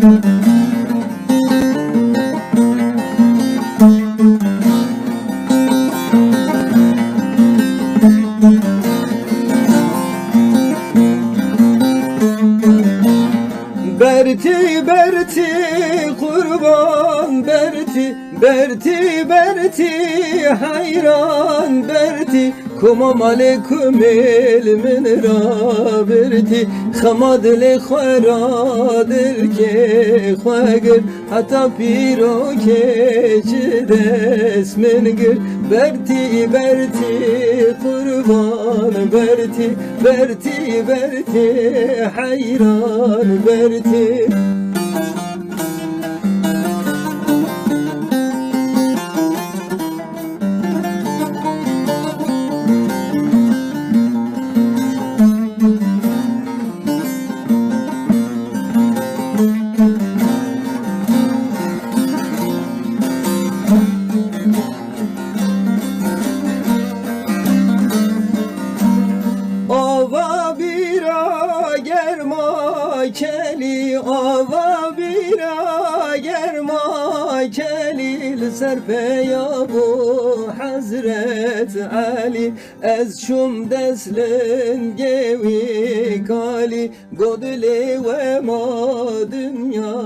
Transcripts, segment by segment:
برتی برتی قربان برتی برتی برتی حیران برتی کما مال کمیل من را برتی خما دل خورا دل که خواگر حتی پیرو که چه دست من گر برتی برتی قربان برتی برتی برتی حیران برتی آوا بیرا گرما کلی آوا بیرا گرما کلی لسر پیابو حضرت علی از شم دسلن گوی کالی گدلی و ما دنیا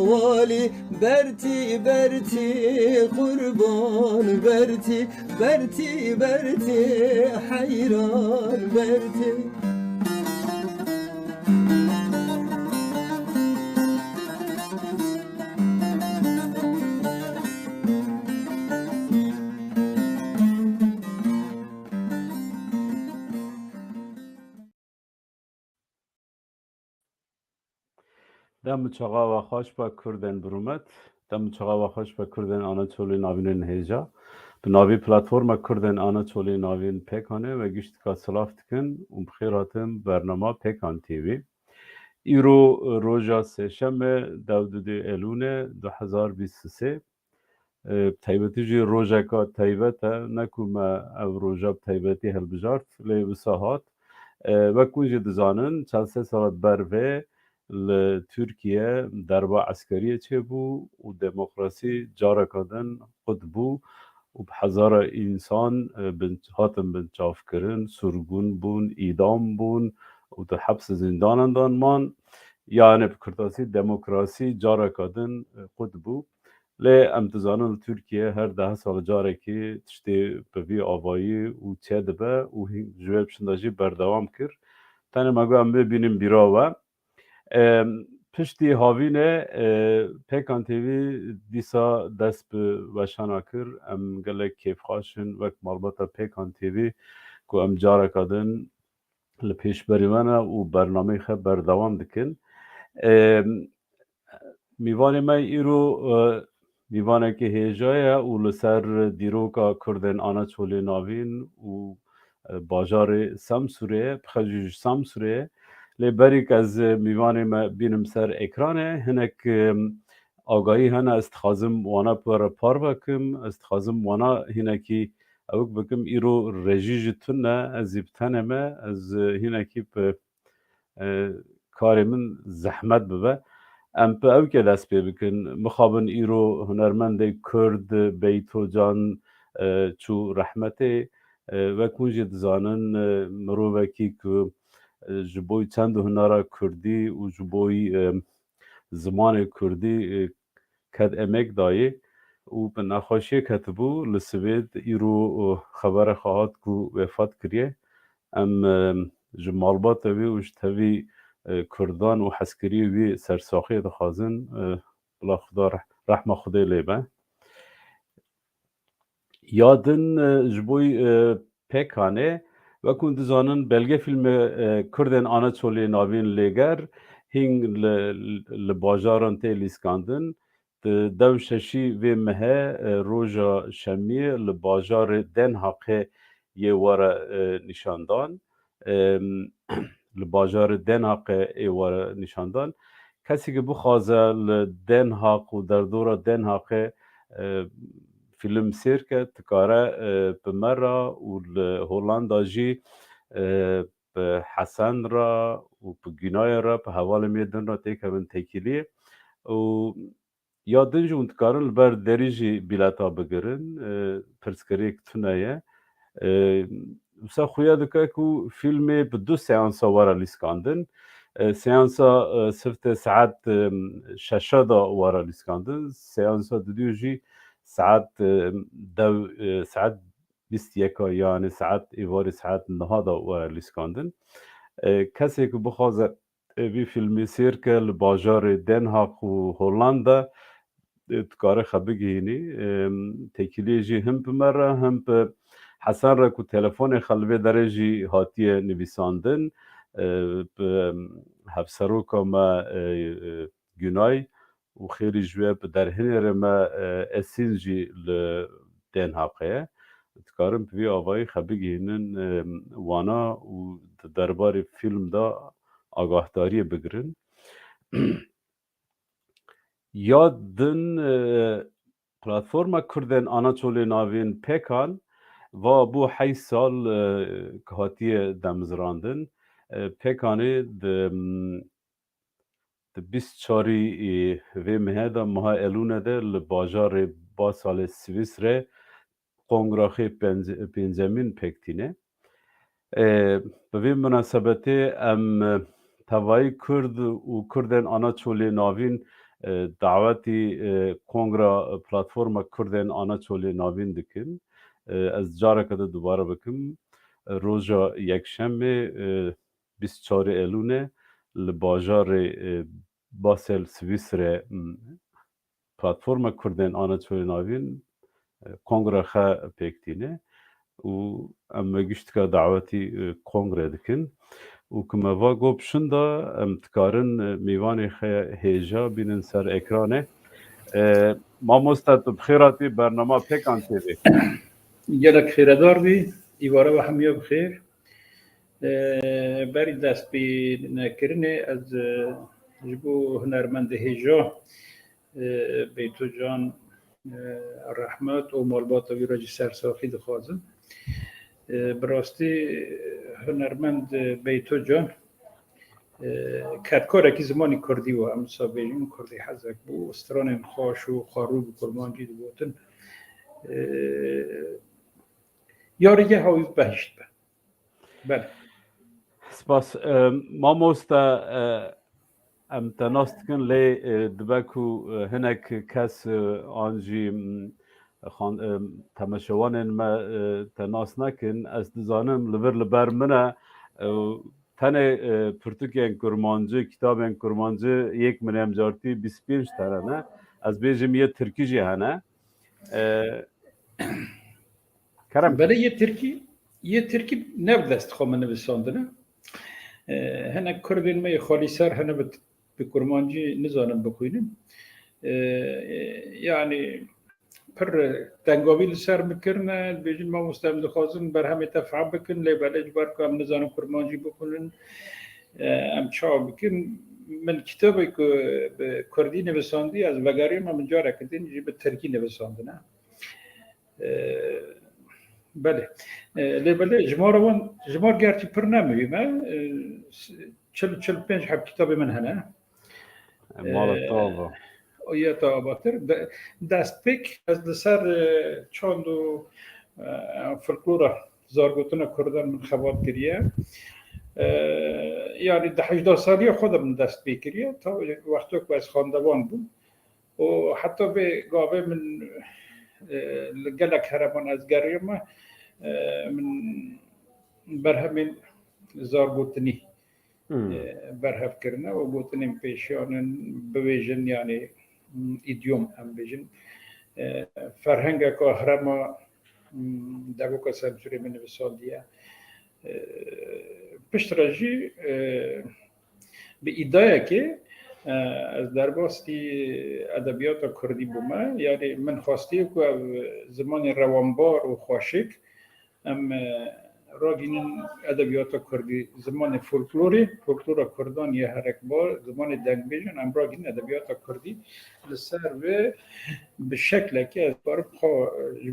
والی برتی برتی قربان برتی برتی برتی حیران برتی دم چاقا و خوش با کردن برومت دم چاقا و خوش با کردن آناتولی ناوین هیجا به ناوی پلتفرم کردن آناتولی ناوین پیکانه و گشت که سلاف تکن و بخیراتم برنامه پیکان تیوی ایرو روژا سهشنبه 12 الون 2023 تایبەتی جی ڕۆژێکا تایبەتە نەکومە ئەو ڕۆژە تایبەتی هەڵبژارد لێ وسا هات وەکوژی دزانن چەند سێ ساڵت بەرvê li Tirkiye derba eskeriyê çêbû û demokrasî careka din qut bû û bi hezara însan hatin binçavkirin, surgûn bûn, îdam bûn û di hebsê zindanan dan man. Yani bi Kurtasî demokrasî careka din qut bû. Lê em dizanin li Tirkiye her 10 sal carekê tiştê bi vî avayî û çê dibe û ji vê biçîn de jî berdewam kir. Tenê me got em bibînin bîra we. Piştî havînê Pêkan TV dîsa dest bi weşana kir. Em gelek kêfxweşin wek malbata Pêkan TV ku em careka din li pêşberî we ne û bernameyê xwe berdewam dikin. Mîvanê me îro mîvanekî hêja ye û li ser dîroka Kurdên Anatolê navîn û bajarê Semsûrê ye, bixwe ji Semsûrê ye. Lê berîk ez mîvanê me bînim ser ekranê, hinek agahî hene ez dixwazim wana were par bikim, ez dixwazim wana hinekî ewk bikim. Îro rejî ji tune ne, ez ê bi tenê me, ez hinekî bi karê min zehmet bibe. Em bi ewkê dest pê bikin. Mixabin îro hunermendê Kurd Beytocan çû rehmetê. Wek hûn jî dizanin mirovekî ku ji bo çend hunera Kurdî û ji bo zimanê Kurdî ket emek dayê û bi nexweşiyê ketibû li Swêd îro xebere xwe hat ku wefat kiriye. Em ji malbata wê û ji tevî Kurdan û hezkiriyê wê sersaxiyê dixwazin bila Xuda rehma Xudê lê be. Ya din ji bo Pêkanê wek hûn dizanin belgefîlmê Kurdên Anatolê navîn Lêger hîn li bajaran tê lîskandin. Di dew şeşî vê mehê roja şemiyê li bajarê Denhaqê yê were nîşandan. Li bajarê Denhaqê ê were nîşandan. Kesekî bixwaze li Denhaq û derdora Denhaqê fîlm sêr ke dikare bi me re û li Hollanda jî bi Hesen re û bi Günayê re bi hevalê mêdin re têkevin têkiliyê و یا دنجون تکارن بر دریجی بیلاتا بگرن پرسکری کتنایه مثلا خویا دکه کو فیلم به 2 سیانسا وارا لیسکاندن سیانسا سفت ساعت ششادا وارا لیسکاندن سیانسا دیوژی ساعت دو ساعت 21 yani saat ivari saat nahada wara لیسکاندن کسی که بخواد bir filmi sirke li bajarê Den Haag û Hollanda dikare xwe bigihînî tekiliyê jî him bi me re him bi Hesan re ku telefonê xwe li vê derê jî hatiye nivîsandin bi hevseroka me Günay û xêrî ji wê bi derhinê re me Esîn jî li Den Haagê ye dikarin bi vî avayî xwe bigihînin wana û di derbarê fîlm da آگاهداری بگیرن یا دن پلتفرم کردن آناتولی ناوین پیکان و بو 8 سال که هاتی دمزراندن پیکانی د 24 و مهدا ماه الونه ده لباجار با سال سویسره کنگراخی پنجمین پکتینه به وی مناسبتی ام توایی کرد و کردن آناتولی ناوین دعوتی کنگرا پلتفرم کردن آناتولی ناوین دکن از جاره کده دوباره بکم روزا یکشنبه 24 الونه لباجار باسل سویسره پلتفرم کردن آناتولی ناوین کنگرا خا پکتینه و ام گشت که دعوتی کنگره دکن و کما و گوب شندا ام تکارن میوانی هیجا بینن سر اکرانه ما مستد بخیراتی برنامه پیکان تیوی گلک خیردار بی ایواره و همیه بخیر بری دست بی نکرنه از جبو هنرمند هیجا بیتو جان رحمت و مالبات وی راجی سرساخی دخوازم براستی هنرمند بیتو جان کارکاره که زمانی کردی و امسا بیجون کردی حزک بو استران خوش و خاروب کرمانجی دو بودن یاریگه هاوی بهشت به بله سپاس ما موستا ام تناست کن لی دبکو هنک کس آنجی تماشوانین ما تناس نکن از دزانم لبر منه تنه پرتوکین کرمانجی کتابین کرمانجی 1 ملیم جارتی 25 تره نه از بیجم یه ترکی جی هنه کرم بله یه ترکی نبدست خواه من نویساندنه هنه کردین می خالی سر هنه به کرمانجی نزانم بخوینم یعنی پر دنگاوی سر میکرنه بیجن ما مستعمل خوازن بر همه تفعب بکن لی بله اجبار که هم نزانم کرمانجی بکنن هم چا بکن من کتابی که به کردی نویساندی از وگاری من جاره کردین جی به ترکی نویساندنه بله لی بله جمار گرچی پر نمیویم 40-45 حب کتاب من هنه مالتاوا یا تا آباتر دست پیک از دسر چاند و فلکلورا زارگوتنا کردن من خواد گریه یعنی 18 سالی خودم دست پیک گریه تا وقتی که از خاندوان بود و حتی به گاوه من گلک هرمان از گریم من برهمین زارگوتنی برهف کردن و گوتنیم پیشیانن بویژن یعنی ایدیوم هم بیجن فرهنگ که هرما دبو که سمسوری من نویساندیه پشتراجی به ایدای که از درباستی ادبیات کردی بومه یعنی من خواستی که زمان روانبار و خواشک هم راگینن ادبیات کردی زمان فولکلور کردان یه حرکبار زمان دنگ بیجن هم راگین ادبیات کردی لسر و به شکل که از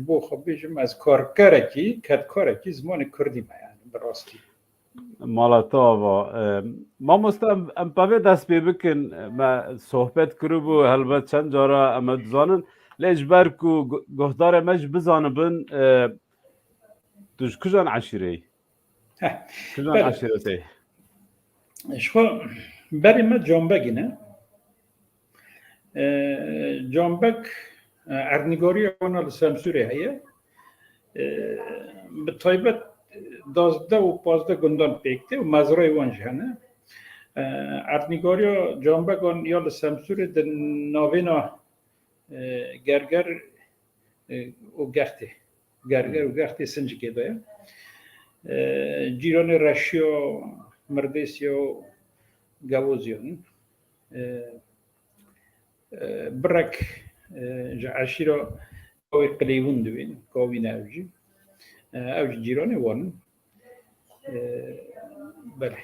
بو خوب بیجم از کارکارکی زمان کردی ما یعنی براستی مالاتا و ما مستم ام پاوی دست بی بکن ما صحبت کرو بو هلبت چند جارا اما دزانن لیش برکو گهدار مج بزانبن دوش کجان عشیره کجان بله عشیره تی شخو برای ما جنبگی نه جنبگ ارنگاری آن سمسوره هیه به طایبت 12 و 15 گندان پیکته و مزرعه وان جهنه ارنگاری جنبگان یا سمسوره در ناوینا گرگر و گخته گرگر و گخته سنجی که دایا جیران رشیا مردیسی و گوزیان برک عشیرا کوی قلیون دوین کوی نوجی اوج جیران وان بله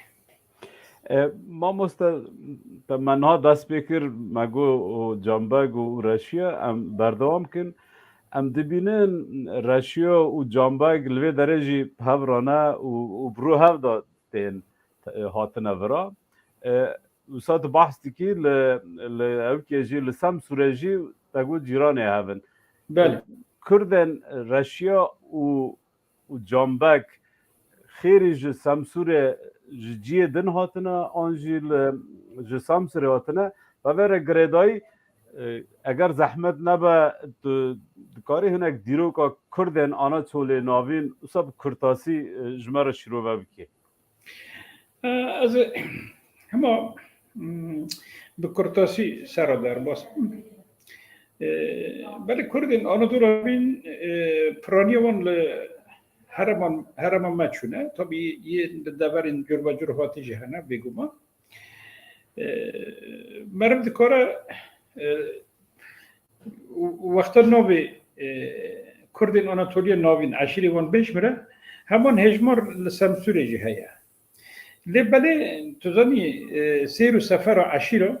ما مست منها دست بکر مگو جنبگ و رشیا ام بردوام کن ام دبینن رشیا و جنبگ لوی درجی هفرانه و برو هف دادن هاتنه ورا وسات بحث کی ل اوکیجی لسم سورجی تگو جیرانه هفن بله کردن رشیا و جنبگ خیلی ج سمسوره جیه دن هاتنه آنجی ج سمسوره هاتنه و وره گریدای اگر زحمت نبا دکاری هنک دیرو که کردن آنا چوله ناوین اصاب کرتاسی جمعه شروع بکی از همه به کرتاسی سرادر باس بله کردن آنا دو روین پرانیوان هرمان مچونه طبی یه دورین جربا جرباتی جهنه بگو ما مرم دکاره وقتا نوی کردن آناتولیا ناوین عشیری وان بیش میره همان هجمار لسمسوره جهه لبله توزانی سیر و سفر عشیره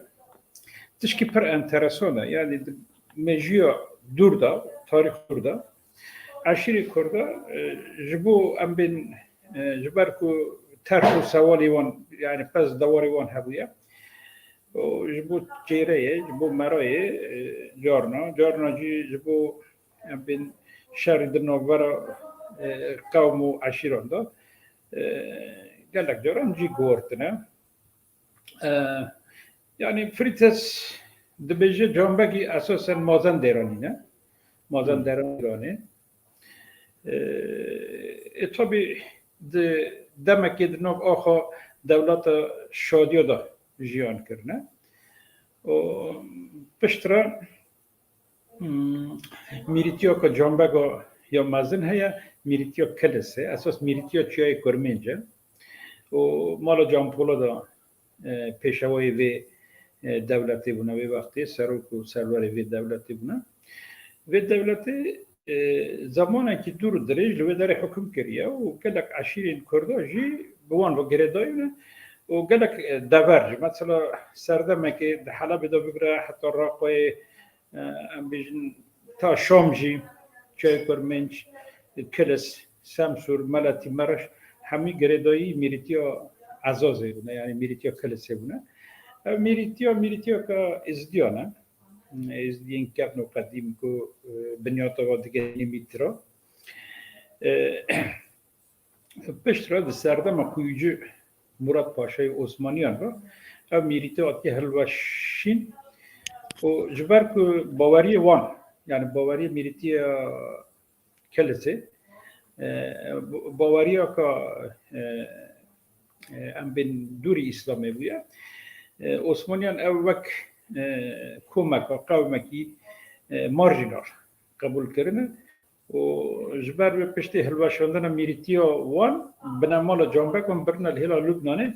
تشکی پر انترسونه یعنی مجیو دور دا تاریخ دور دا عشیری کرده جبو ام بین جبرکو طرح و سوالی وان یعنی پس دواری وان هبویه جبو چیره جبو مرای جارنا جی جبو ام بین شهر درنوبر قوم و عشیران دا گلک جاران جی گورتنه یعنی فریتس دبیجه جنبگی اساسا مازن دیرانی نه مازن دیرانی tabii demek ki nok axa devlet şadiya da jiyan kirne. O piştra miritiya ka jambega ya mazin heye miritiya kilise esas miritiya çiyay kurmence. O mala jampola da peşavayı ve devleti buna ve vakti seruk ve servari ve devleti buna ve devleti زمانی که دور دریج لو داره حکم کریه و گلک عشیرین کرده جی بوان و گردایونه و گلک دورج مثلا سردمه که حالا بده بگره حتی راقای ام بیشن تا شام جی چای کرمنج کلس سمسور ملتی مرش همی گردایی میریتیا عزازه بونه یعنی میریتیا کلسه بونه میریتیا که ازدیانه از این کارنو قدیم کو بنیاد و دیگه نمیتره پشترا دستردم کویج مراد پاشای عثمانیان را میریته آتی هلوشین و جبر کو باوری وان یعنی باوری میریتی کلسه باوری که ام بین دوری اسلامی بوده عثمانیان اوک کمک و قومکی مارجینال قبول کردن و جبر به پشت هلوشاندن میریتیا وان بنامال جنبک و برن الهلا لبنانه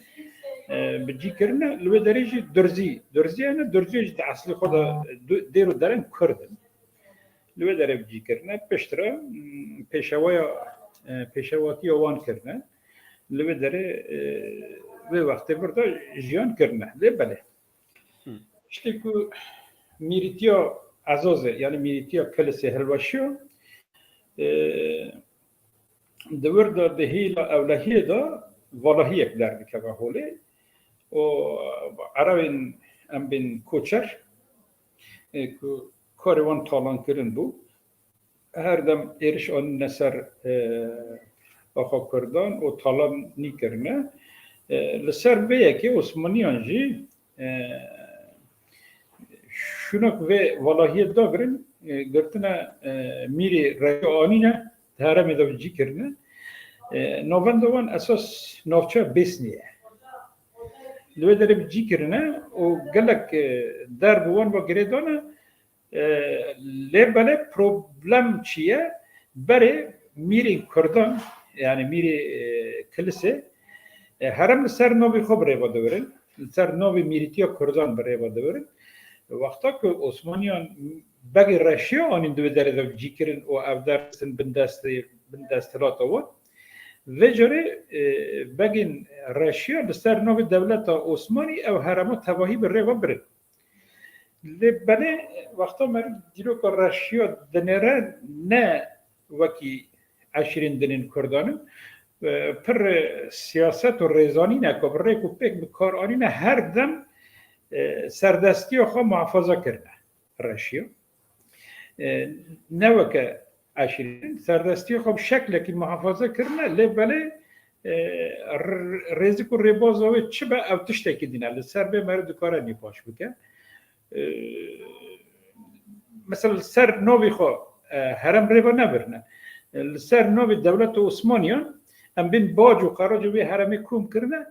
بجی کردن لو درجه درزی نه درزی اصلی خود دیرو درن کردن لو درجه بجی کردن پشتره پیشواتی وان کردن لو دره و وقتی برده جیان کردن بله işte ku miritiya azaze yani miritiya kilise helvaşiyo devirda dehila evlahiye da والله یک در که به حوله و عربین ام بین کوچر کاروان تالان کردن بود هر دم ایرش آن نسر آخا کردن و تالان نی کرنه لسر بیه که عثمانیان جی شنوک و والهیت داگرن گرتنا میری رای آنینه هرمی دو جی کرنه نووندوان اساس نوچه بسنیه لو داره بجی کرنه و گلک در بوان با گریدانه لباله پروبلم چیه برای میری کردان yani میری کلیسه هرم سر نوی خوب ریوا دورن سر نوی میریتیا کردان برای ریوا دورن وقتا که عثمانیان بگی رشیا آنین دو داره دو جی کرن و افدارستن بندستلات آورد و جوری بگین رشیا بسر نوی دولت عثمانی او هرما تواهی بر ریوا برن لبنه وقتا من دیرو که رشیا دنیره نه وکی عشرین دنین کردانم پر سیاست و ریزانی نکو بر ریکو پیک بکار آنی نه هر دم سردستی خو محافظه کرده رشیا نه وکه عشرین سردستی خو شکل که محافظه کرده لبنه ریزیک و ریباز و چه به او تشته که دینه لسر به مرد کاره نیپاش بکن مثلا سر نوی خو هرم ریبا نبرنه سر نوی دولت عثمانیان ام بین باج و خراج وی هرمی کوم کرنه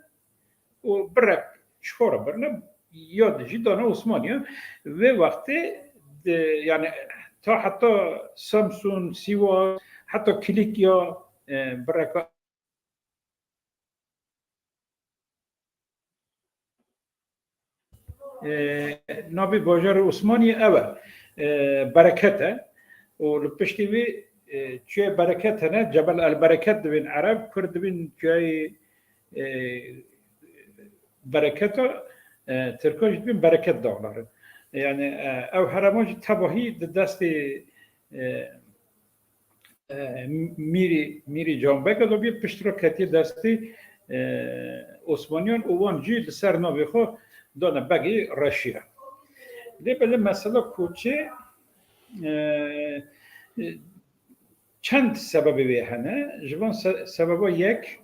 و برک شخورا برنه یاد جی دانه عثمانیان و وقتی یعنی تا حتی سامسون سیوا حتی کلیکیا برک نابی باجار عثمانی اول برکته و لپشتی وی چه برکت نه جبل البرکت دوین عرب کرد دوین جای برکت ترکاش دوین برکت دارن یعنی او هرماج تباهی دست میری جنبه که دو بی پشترا کتی دستی عثمانیان اوان جی لسر نابی خو دانه بگی رشیه لیبله مثلا کوچه چند سبب ویهنه جوان سبب یک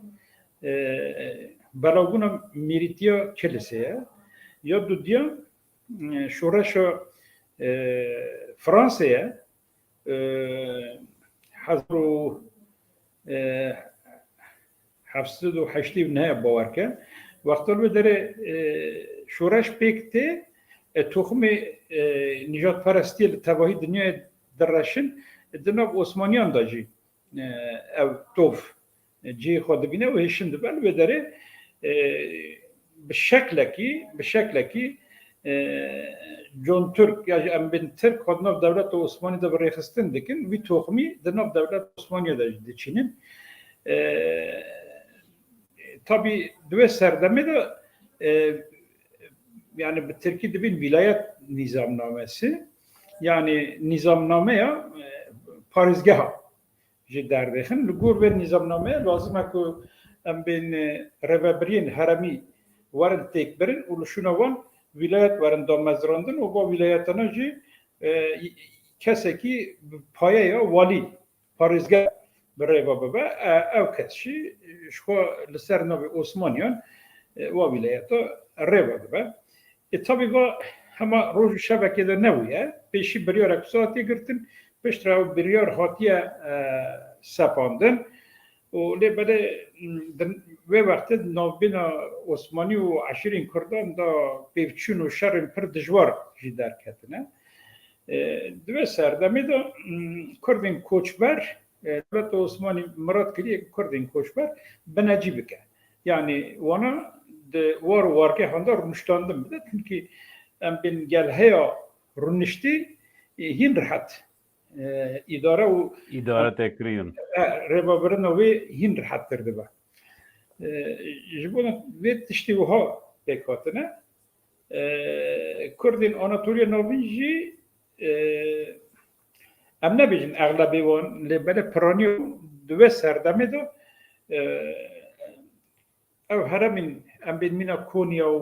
بلاگون میریتیا کلیسه یا دو دیا شورش فرانسه حضر هفتصد و هشتی نه باور که وقتی رو داره شورش پیکته تخم نجات پرستی تباهی دنیای درشن دناب عثمانیان داجی او توف جی خود بینه و هشند بل و داره به شکل کی جون ترک یا ام بین ترک خود ناب دولت عثمانی دا برای خستن دکن وی تخمی دناب دولت عثمانی داجی دچینن tabi dve serdeme de yani bir Türkiye de bir vilayet nizamnamesi yani nizamname ya Parizgah jiderdexin lugur ve nizamname lazım ki em bin revebrien harami varın tekberin oluşunavan vilayet varın damazrandın o bu vilayetana ji keseki paya ya vali Parizgah برای بابا او کسی شو لسر نوی عثمانیان و ولایت روا بابا اتابی با همه روز شبکه در نویه پیشی بریار اکساتی گرتن پیش رو بریار هاتیه سپاندن و لیباله و وقتی نوبینا عثمانی و عشرین کردان دا پیوچون و شرم پر دجوار جدار کتنه دوی سردمی دا کردین کوچبر دولت عثمانی مراد کلیه کردین کوچبر بنجی بکه یعنی وانا وار وارکه هنده رونشتاندم بده çünkü ام بین گلهیا رونشتی هین راحت اداره تکریم ربابرن وی هین راحت درده با جبونا وی تشتی وها بکاتنه کردین آناتولیا نوینجی ام نبیجن اغلبی وان لبنه پرانی دوه سردمه دو او هرمین ام بین مینا کونیا و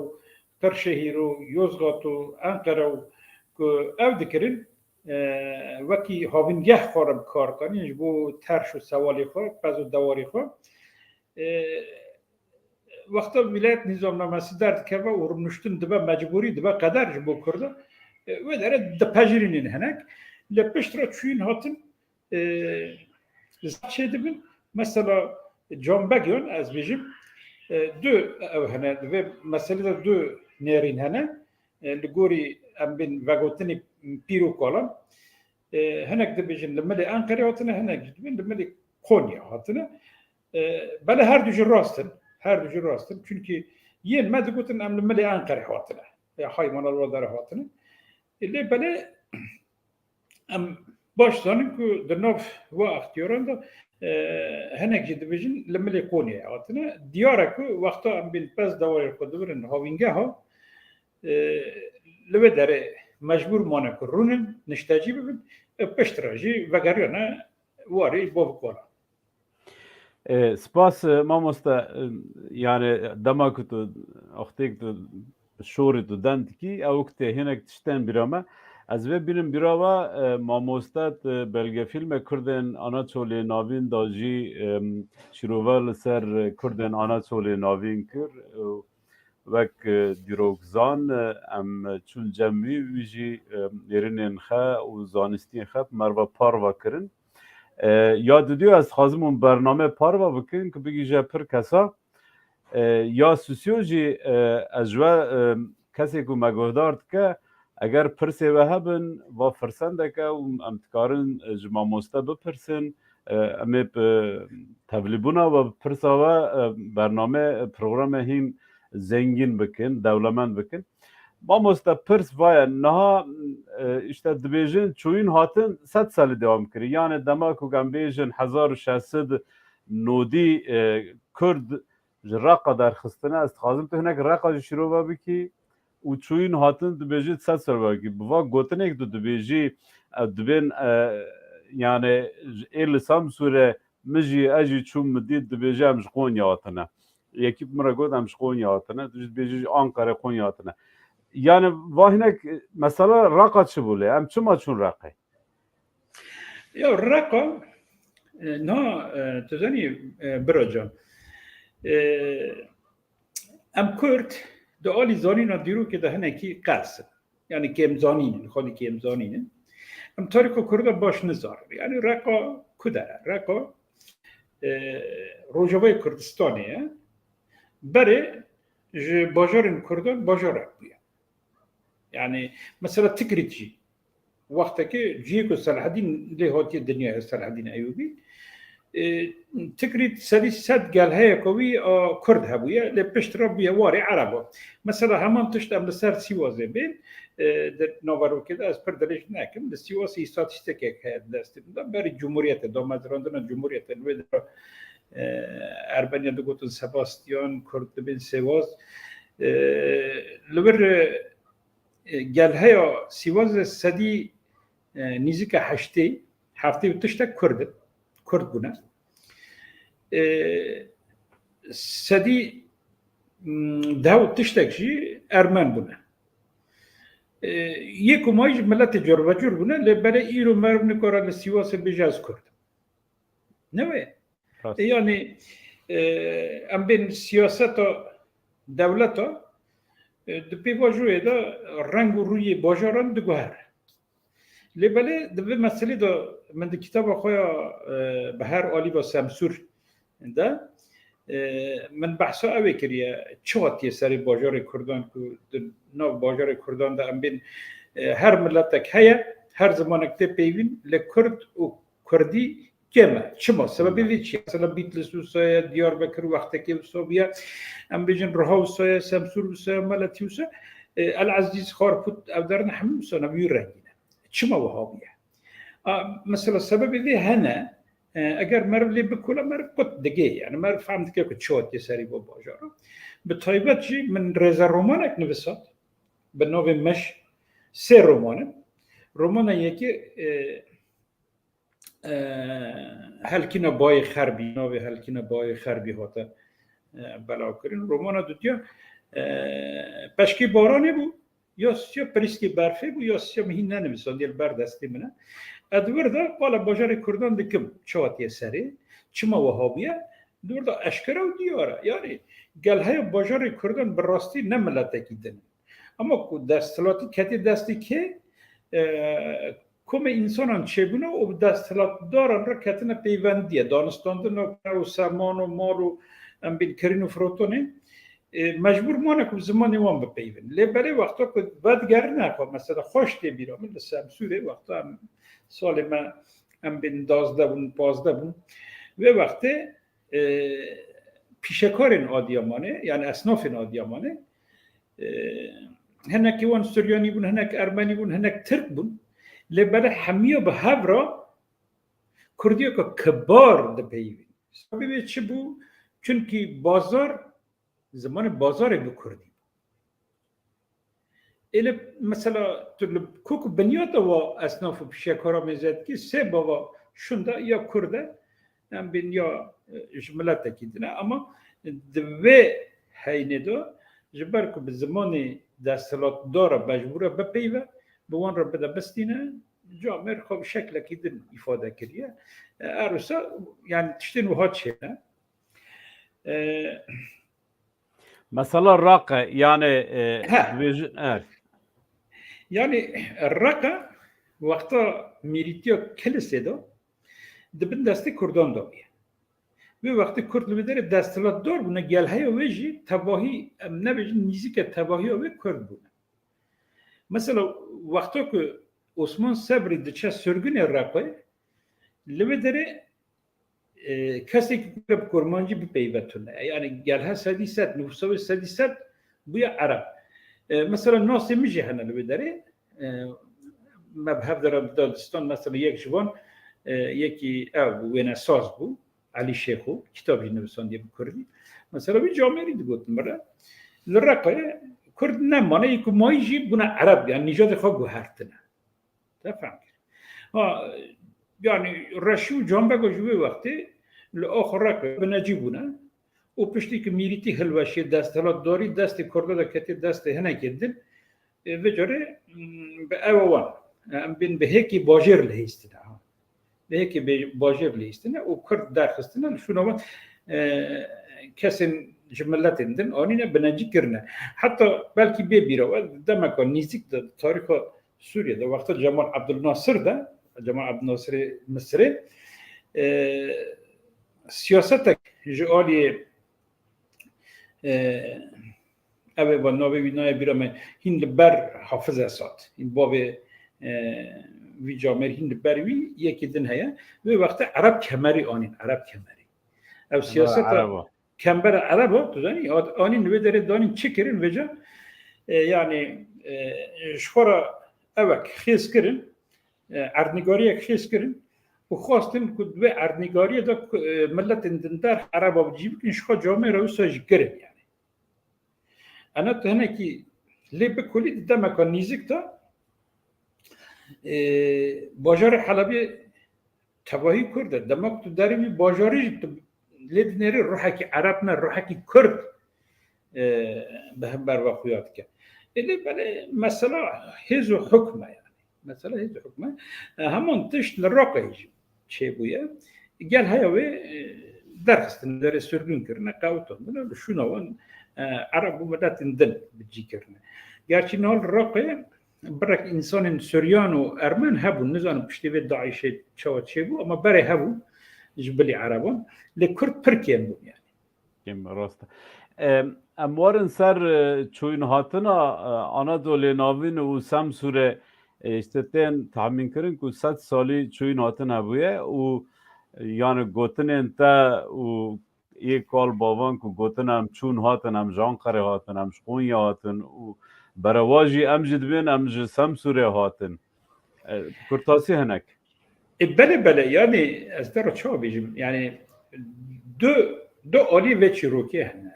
قرشهیر و یوزغات و انقره و او دکرین وکی هاوینگه خورم کار کنی بو ترش و سوالی خور پس و دواری خور وقتا ولایت نظام نامسی درد که و رمنشتن دبا مجبوری دبا قدر جبو کرده و داره دپجرینین هنک لپشت را چوین هاتن چه دبن مثلا جنبگیون از بیشیم دو او هنه و مثلا دو نرین هنه لگوری ام بین وگوتنی پیرو کالم هنک دبیشیم لملی انقره هاتنه هنک دبین لملی کونیا هاتنه بله هر دو جور راستن çünkü yen medgutun am lmeli Ankara hatına ya hayvanlar vadar hatına ile bale am başlanın ku dernov vaqtiyoran da henek division lmeli Konya hatına diyara ku vaqta am bil pes davar qudurun havinga ha lvedare mecbur mona kurunun nishtaji bin peştraji vegariyana vari bovkola سپاس مامۆستا yani dema ku tu extêk tu şorê tu den dikî ew ku tê hinek tiştên bîrame ez vê bînim bîrava mamosta belgefîlme Kurdên Anatolê navîn da jî şîrove li ser Kurdên Anatolê navîn kir wek dîrokzan em çûn cem wî jî êrînên xwe û zanistiyên xwe merve parva kirin یا دیدیو از خازمون برنامه پاروا بکن که بگی جا پر کسا یا سوسیوژی از جوا کسی که مگودارد که اگر پرسی و هبن و فرسنده که امتکارن جمع مسته بپرسن امی تبلیبونا و پرسا و برنامه پروگرام هین زنگین بکن دولمند بکن ما مستپرس وای نه işte dibêjin çûyîn hatin 100 salî devam kiri yani dema ku em bêjin 1600 nodî Kurd ji Raqa derxistine ez dixwazim tu hinek Raqa jî şîrove bikî û çûyîn hatin dibêjî 100 sal bikî bi va gotinek tu dibêjî dibên yani ê li Samsûrê min jî ez jî çûm min dît dibêje em ji Konya hatine yekî min re got em ji Konya hatine tu jî dibêjî Ankara Konya hatine yani vahinek mesela Raqa çi bûle em çima çûn Raqê ya Raqa na tuzanî birocam em Kurd di alî zanîna dîrokê de hinekî qersin yani kêmzanînin xwedî kêmzanînin em tarîka Kurda baş nizarin yani Raqa ku dere Raqa Rojavayê Kurdistanê ye berê ji bajarên Kurdan bajarak bûye yani mesela Tikrit jî wextekê ciyê ku Selaheddîn lê hatiye dinyaya Selaheddîn Eyyûbî Tikrit sedî sed gelheyeka wî a Kurd hebûye lê pişt re bûye warê Ereb mesela heman tişt em li ser Sîwazê bên di naverokê de ez pir dirêj nekim li Sîwasê statîstikek heye destê min de berî Cumhuriyetê damezrandina Cumhuriyetê li wê de Erbenya digotin Sebastian Kurd dibên Sêwaz li wir gelheya Sîwazê sedî nîzîka heştê heftê û tiştek Kurd bûne sedî dew û tiştek jî Ermen bûne yek û may jî miletê corbecur bûne lê berê îro merv nikare li Sîwasê bêje ez Kurd ne wê yani em bên siyaseta dewleta di pêvajoyê de reng û rûyê bajaran diguhere lê belê di vê meselê de min di kitaba xwe ya Biher Alîba Semsûr de min behsa evê kiriye çi hatiye serê bajarê Kurdan ku di nav bajarê Kurdan de em bên her milletek heye her zamanek tê peyvîn lê Kurd û Kurdî keme çima sebebê vê çi mesela Bitlis wisa Diyarbekir wextekê wisa bûye em bêjin Riha wisa Semsûr wisa Meletî wisa El Ezîz Xarpût ew derin hemû wisa wî rengîne çima wiha bûye mesela sebebê vê hene eger merv lê bikule merv qut digê yani merv fehm dike ku çi hatiye serî bo bajara bi taybet jî min rêza romanek nivisat bi navê Meş sê romanin romana yekî Helkîna bayê xerbî navê Helkîna bayê xerbî hate بلاو کرن رومانا دوتیا پشکی بارانه بو یا سیا پریسکی برفه بو یا سیا مهین ننویسان دیل بردستی منه ادور دا بالا باجار کردان دکم چواتی سری چما وهابیه دور دا اشکره و دیاره یعنی گل های باجار کردان براستی نملته کیدن اما دستلاتی کتی دستی که کم انسانان چگونه و دستلات دارن را کتنه پیوندیه دانستاندن و سامان و مال و بین کرین و فروتونه مجبور مانه که زمانی وان بپیون لیبره وقتا که بدگر نکن مثلا خوش دی بیرام لسمسوره وقتا هم سال من هم بین 12 بون 15 بون و وقتی پیشکارین آدیامانه یعنی اصناف آدیامانه هنک وان سوریانی بون هنک ارمنی بون هنک ترک بون لیبره همیه به هفرا کردیو که کبار ده پیوین سببه چه بو؟ چونکی بازار زمان بازار به کردی ایله مثلا تو کوک بنیاد و اصناف پیشکارا میزد که سه بابا شونده یا کرده هم بین یا جملت کیدنه اما دوی هینه دو جبر که به زمان دستلات داره مجبوره بپیوه بوان را بده بستینه جامعه خوب شکل کیدن ifade کریه ارسا یعنی تشتین و ها چه نه مثلا الراقة يعني يعني الراقة وقتا ميريتيو كلسه دو دبن دستی کردان داریه و وقتی کرد لبداره دستلات دار بونه گل های ویجی تباهی نبیجی نیزی که تباهی و کرد بونه مثلا وقتا که عثمان صبری دچه سرگن راقه لبداره کسی که کرمانجی بپیوتونه یعنی گل ها 100 نفوسه 100 بویا عرب مثلا ناس میجه هنه لبداره مبهب دارم دادستان مثلا یک جوان یکی او وینا ساز بو علی شیخو کتابی نویسنده کردی مثلا بی جامعه دیگه مره لرقه کرد نمانه یکو مایجی بونه عرب یعنی نژاد خواه گوهرتنه تفهم yani رشو جنبه گوجوی وقتی لآخر رقه بنجی بونه و پشتی که میریتی هلوشی دستلات داری دست کرده دا کتی دست هنه کدن و جاره به اوان بین به هکی باجر لحیستنه به هکی باجر لحیستنه و کرد درخستنه شونه کسین جملت اندن آنینه بنجی کرنه حتی بلکی بیره و دمکان نیزیک دا تاریخ سوریه دا وقتا جمال عبدالناصر ده جمال عبدالناصر مصری سیاست جوالی اوه با نوی وینای بیرامه هند بر حافظ اساد این باب وی جامعه هند بروی یکی دن هیا و وقت عرب کمری آنین عرب کمری او سیاست کمبر عرب ها تو دانی آنین نوی داره دانین چی کرن وجا یعنی شخورا اوک خیز کرن اردنگاری خیز کرن و خواستن که دو اردنگاری دا ملت اندندر عرب ها بجیب کن شخوا جامعه رو ساجی کرن یعنی انا تو هنه که لیب کلی ده مکان نیزک دا باجار حلبی تباهی کرده دماغ تو دارمی باجاری لید نری روحه که عرب نه روحه که کرد به هم بر وقویات که ایلی بله مثلا هیز و حکمه یعنی مثلا هیز و حکمه همون تشت لراقه چه بویه گل هیاوی درخستن داره سرگون کرنه قوتان دنه شونوان عرب و مدت اندن بجی کرنه گرچه نال راقه برک انسان سوریان و ارمن هبون نزانم پشتی به داعش چواد چه بو اما بره هبون جبلی عربان لکرد پرکیم بون یعنی کم راسته اموارن سر چوین هاتنا آنادولی ناوین و سم سوره اشتتین تحمین کرن که 100 سالی چوین هاتنا بویه و یعنی گوتن انتا و یک کال بابان که گوتن هم چون هاتن هم جانقره هاتن هم شخونی هاتن و برواجی امجد بین امجد سم سوره هاتن کرتاسی هنک بله یعنی از در چه بیجم یعنی دو آلی و چیروکی هنه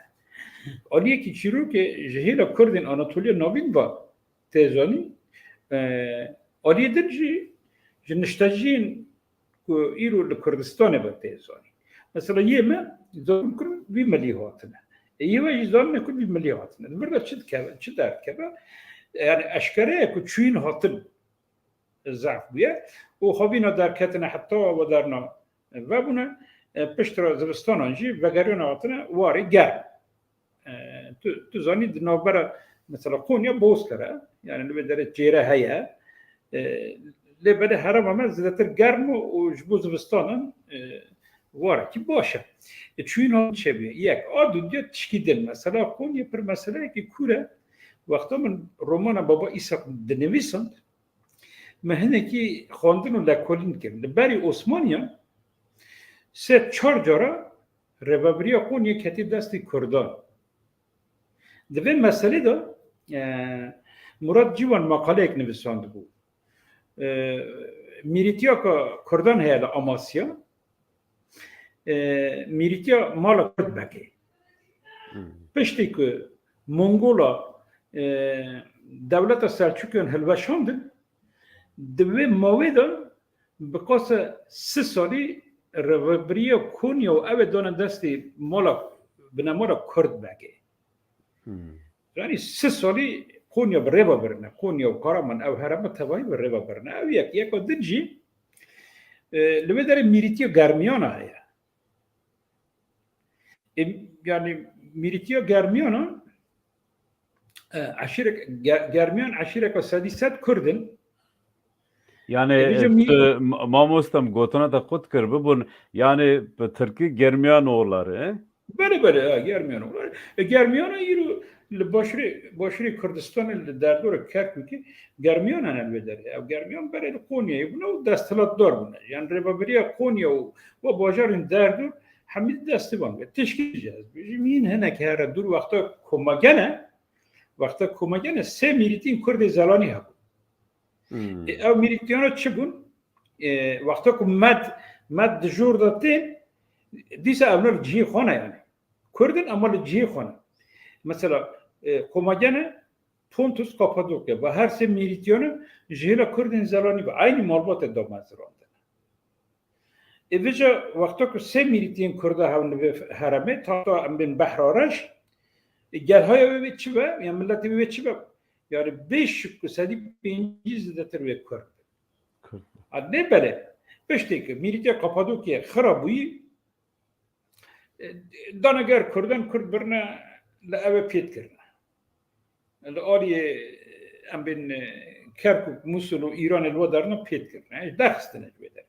آلیه که چیروکی جهیل کردین آناتولیا ناوین با تیزانی آلیه درجی جنشتاجین که ایرو لکردستانه با تیزانی مثلا یه من زمان کرد وی ملی هاتنه يواجه زمان كل بالمليارات المرة شد كذا يعني أشكره كتشين هطل الزعف بيه وخبينا دركتنا حتى ودارنا وابنا بشترا زبستانا نجي وقرينا عطنا واري جار تزاني دنابرة مثلا قونيا بوسترا يعني اللي بدرت جيرة هيا اللي بدأ هرم ما زدتر جرم وجبو زبستانا واري كي باشا تشوينه شبيه ياك عادو ديت تشكيدل مثلا قونيا بر مثلا كي كورة وقتا من رومانا بابا إيساق دنويسان ما هنا كي خواندن ولا كولين كم لباري عثمانيا سه چهار ربابریا قونیه کتی دستی کردان دوی مسئله دا مراد جیوان مقاله اک نویسانده بود میریتیا که کردان هیل آماسیا میریتیا مال کرد بگه پشتی که منگولا دولت سلچوکیان هلوشاندن دوی ماویدان بقاسه 3 سالی ربابریا کونیا و اوه دانه دستی مالا بنامالا کرد بگه یعنی 3 سالی کونیا به ربا برنه کونیا و کارمان او هرمه تبایی به ربا برنه او یک دنجی لبه داره میریتیا گرمیانه هیا یعنی میریتیا گرمیانه گرمیان عشیره که 300 کردن Yani mamostam gotuna da kut kır bun yani Türkiye Germiyan oğulları Böyle Germiyan oğulları Germiyan'a yürü başri Kürdistan ile derdore Kerkük'ü Germiyan'a elbeder ya Germiyan böyle Konya'yı bunu destelatlar bunlar yani Rebaberiya Konya ve Bajar'ın derdur hamid desti var teşkileceğiz bizim hene kere dur vakta komagene se militin Kürd zalani ha او میریتیانا چه بون؟ وقتا که مد دجور داتین دیسا اونر جیه خانه یعنی کردن اما جیه خانه مثلا کماجانه پونتوس کاپادوکیا و هر سه میریتیانا جهیلا کردن زلانی با aynı malbat دامازرانده ایویجا وقتا که سه میریتین کرده هون به حرمه تا ام بین بحرارش گل های به چی با یا ملتی به چی با yani 5 زدتر ve Kürt. Ne böyle? Beşteki Miritya Kapadokya xarabuyi danager Kürden Kürt birine la eve piyet kirne. La aliye em bin Kerkuk, Musul, İran elvadarına piyet kirne. Derstene cüveder.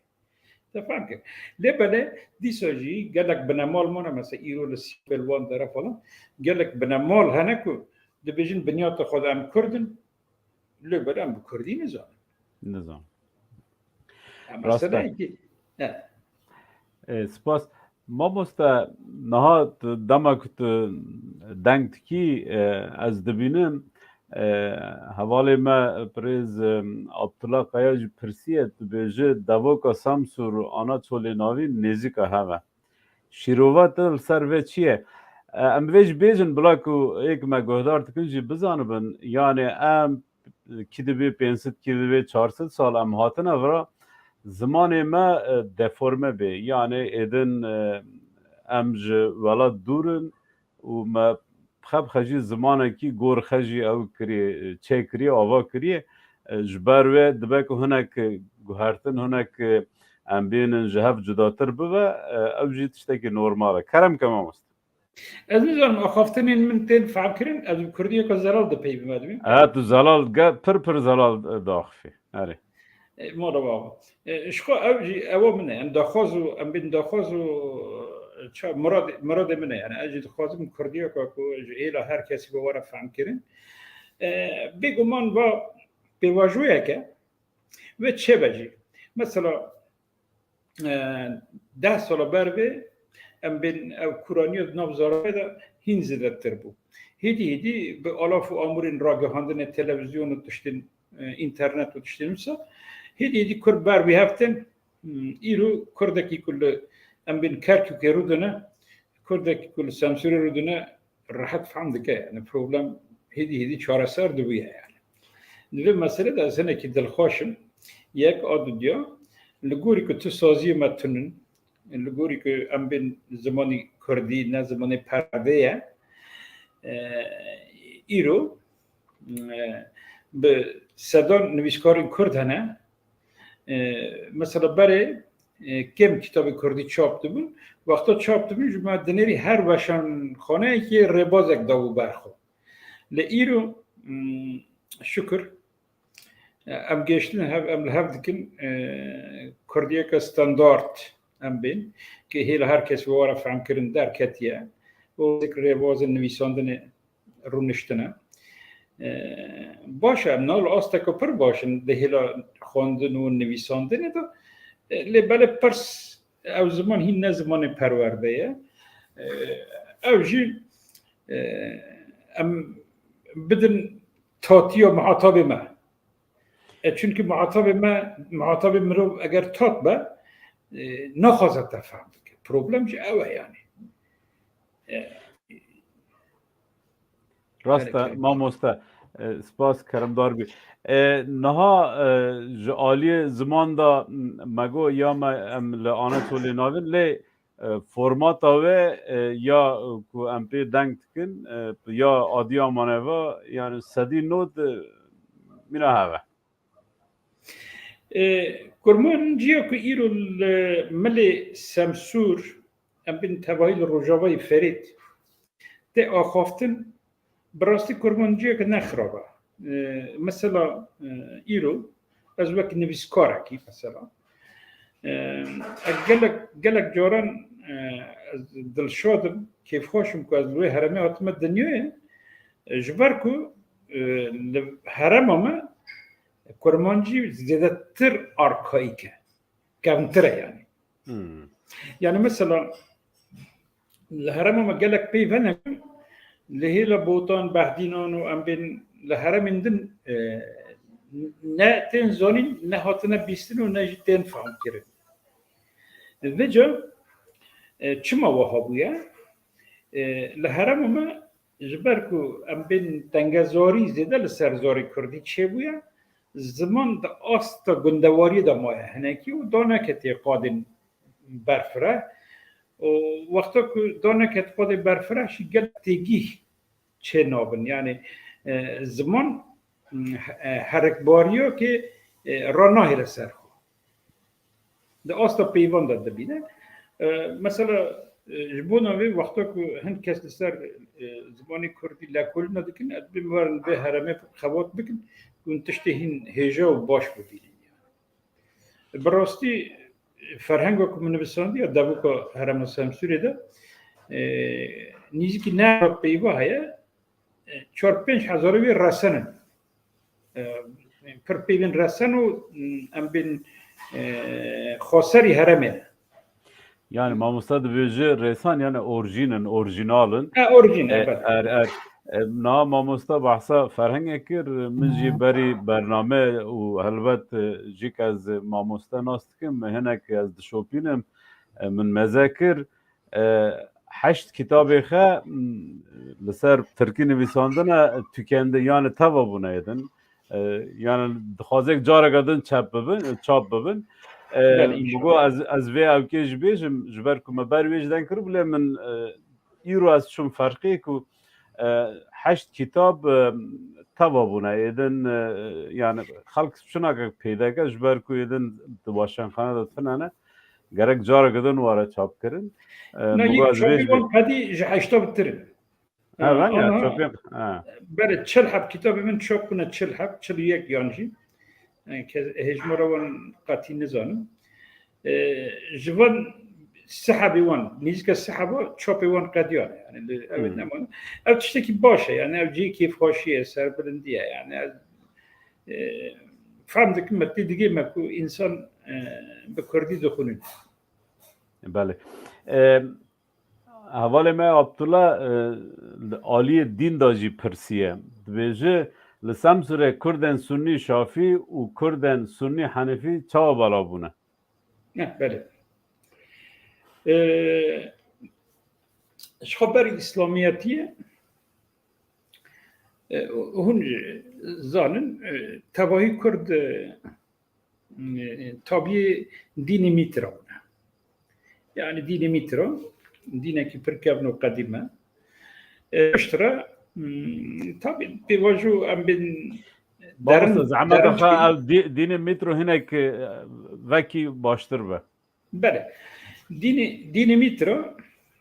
Tefam ki. Ne böyle? Disaji gelek benemal mana mesela İran sipelvan dara falan. Gelek benemal haneku دبیجن بنیاد خودم کردن لبرم بکردی نظام مثلا اینکه سپاس ما مستا نها دمکت دنگت کی از دبینم حواله ما پریز عبدالله قیاج پرسیت بیجه دوکا سامسور آنا چولی ناوی نزیک همه شیروات سر و چیه ام ویج بیجن بلاکو ایک ما گهدار تکنجی بزانبن یعنی ام کدبی 500 کدبی 400 سال ام هاتن ورا زمان ما دفرمه بی یعنی ایدن امج ولاد دورن و ما خب خجی زمانه کی گور خجی او کری چه کری آوا کری جبر و دبک هنک گهرتن هنک ام بینن جهف جداتر بوه او جیتشتکی نورماله کرم کمام است از می‌دونم آخافتنین من تین فکرین از کردیه که زلال ده پی بمدیم. تو زلال پر زلال داخفی. آره. ماذا بابا؟ شو أوجي أو منه أن دخازو أم بين دخازو شو مراد منه يعني أجي دخازو من كردية كأكو إلى هر كسي بوارا فهم كرين. بيجومان با بواجوية كه وتشي بجي مثلا 10 سال بربه ام بین او کورانی نوزاره ده هین زدتر بود هیدی به آلاف و آمورین راگهاندن تلویزیون و داشتین اینترنت و داشتین مثلا هیدی کور بر بی هفتن ایرو کردکی کل ام بین کرکو که رودنه کردکی کل سمسوری رودنه راحت فهم دکه یعنی پروبلم هیدی چاره سر دویه یعنی نوی مسئله ده زنه که دلخوشم یک آدو دیا لگوری که تو سازی متنن لگوری که ام بین زمانی کردی نه زمانی پرده ایرو به صدان نویسکارین کرد هنه مثلا برای کم کتاب کردی چاپ دبون وقتا چاپ دبون جمع دنیری هر وشان خانه که ربازک داو برخو لئیرو شکر ام گشتن ام لحظه دکن کردیه که استاندارد ام بین که هیل هر کس وارد فهم کردن در کتیه و ذکر رواز نویساندن رونشتنه باشه نال آسته که پر باشن ده هیل خواندن و نویساندن دا لباله پرس او زمان هی نه زمان پرورده او جی ام بدن تاتی و معاطب ما چونکه معاطب مرو اگر تات با نخواست تفهم بکن پروبلم چه اوه یعنی راسته ما مسته سپاس کرمدار بی نها جعالی زمان دا مگو یا ما لآنه تولی ناوین لی فرمات آوه یا کو ام پی دنگ تکن یا آدیا مانوه یعنی صدی نود مینا هوا کرمان جیا که ایرو ملی سمسور ام بین تبایل روجاوی فرید ده آخافتن براستی کرمان جیا که نخرابه مثلا ایرو از وقت نویسکاره کی مثلا گلک جاران دلشادم کیف خوشم که از روی هرمی آتم دنیای جبر که هرم ما کرمانجی زیاده تر آرکاییکه کمتره یعنی مثلا لهرم ما گلک پیوانه لهیلا بوتان بهدینان و ام بین لهرم اندن نه تن زانین نه هاتنه بیستن و نه جتن فهم کرد وجا چما وها بویا لهرم ما جبر که ام بین تنگزاری زیده لسرزاری کردی چه بویا زمان دا آستا گندواری دا مایه هنکی و دانه کتی قادن برفره و وقتا که دانه کتی قادن برفره شی گل تیگی چه نابن یعنی زمان حرکباریو که راناهی رسر خو دا آستا پیوان داد بینه مثلا جبونا وی وقتا که هند کس لسر زمانی کردی لکول ندکن ادبی موارن به هرمه خوات بکن کن تشتهین هجا و باش بودید. براستی فرهنگ و کمونیساندی یا دبو که هرم سمسوری ده نیزی که نه پیوا هیا 4-5 وی رسانن پر پیوین رسان و ام بین خاصری هرمه yani mamusta dibêje rêsan yani orjinalin na mamosta bahsa ferhengê kir min jî berî bername û helbet jîk ez mamosta nas dikim hinek ez dişopînim min meze kir heşt kitabê xwe li ser tirkî nivîsandina tûkendin yani teva bûne din yani dixwazek careka din çap bibin بگو از وی اوکی جبیجم جبر که مبر ویجدن کرد بله من ایرو از شم فرقی که 8 کتاب تبابونه ایدن yani خلق شنا که پیدا که جبر که ایدن دواشن خانه داد فنانه گرک جاره کدن واره چاپ کردن نه یک چاپی اون قدی جهشتا بترین برای 40 حب کتاب من چاپ کنه 40 حب 41 یانجی که هجمروان قاطی نزانم جوان سحبی وان نیز که سحبا چاپی وان قدیانه یعنی اول نمان او تشتکی باشه یعنی او جی کیف خوشیه سر بلندیه یعنی فهم دکم متی دیگه مکو انسان به کردی دخونید بله حواله ما عبدالله عالی دین داجی پرسیه دویجه لسمسره کردن سنی شافی و کردن سنی حنفی چه بالا بونه؟ نه بله خبر اسلامیتیه هون زانن تباهی کرد تابعی دین میترا بونه yani dini mitra dine ki perkevno qadime اشترى طبعا بوجو ام بين بابا زعما دخل دين مترو هناك وكي باشتر به بله دين مترو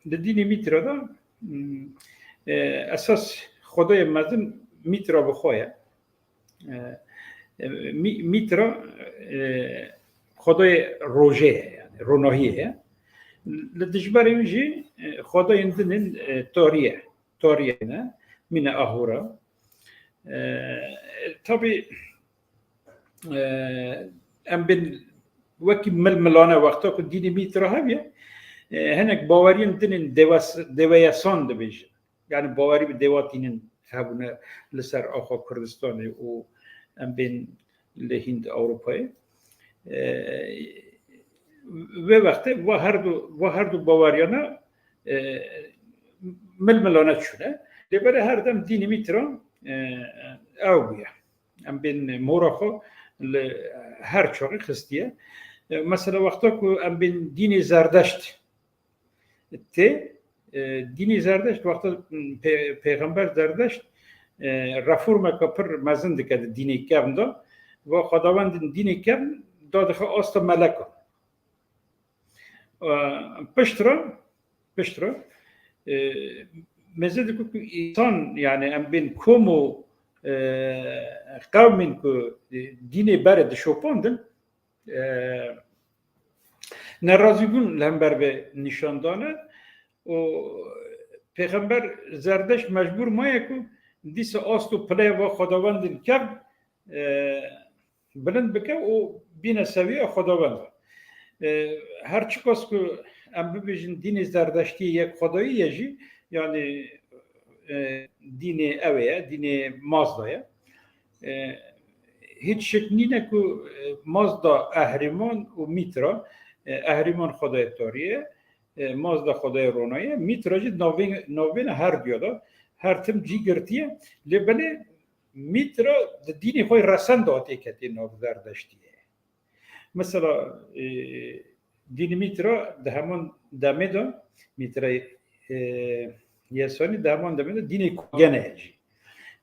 دين مترو دا اساس خدای مزن مترو بخواه مترو خدای روژه يعني روناهیه لدجبر يجي خدای اندن تاریه نه من اهورا طبي ام بين وكي ململانه وقتا كو ديني ميترا هبيه هناك باورين دين دواسان دبيج يعني باوري بدواتين هبونه لسر اخو كردستان و ام بين لهند اوروبا و وقت و هر دو باوریانا ململانه شده لبره هر دم ديني ميترا اوبيا ام بين موراخو هر چاقی خستیه مثلا وقتا که ام بین دین زردشت دین زردشت وقتا پیغمبر زردشت رفورم که پر مزند که دینی کم دا و خداوند دینی کم دادخه آست ملکا پشترا مزد که انسان یعنی ام بین کومو قومین که دینی برد شوپاندن نرازی بون لهمبر به نشان دانه و پیغمبر زردش مجبور مایه که دیس آستو پله و خداوندین کرد بلند بکه و بین سویه خداوند هر چی کس که ام ببیجن دین زردشتی یک خدایی یجی یعنی دین اوه دین مازدایه هیچ شک نینه که مازدا اهریمان و میترا اهریمان خدای تاریه مازدا خدای رونایه میترا جد نوین هر بیادا هر تم جی گرتیه لبنه میترا دینی خوی رسند داتی کتی نو زردشتیه مثلا دین میترا ده همون دمه دا میترا یسانی ده همون دمه دا دینی کوگنه هجی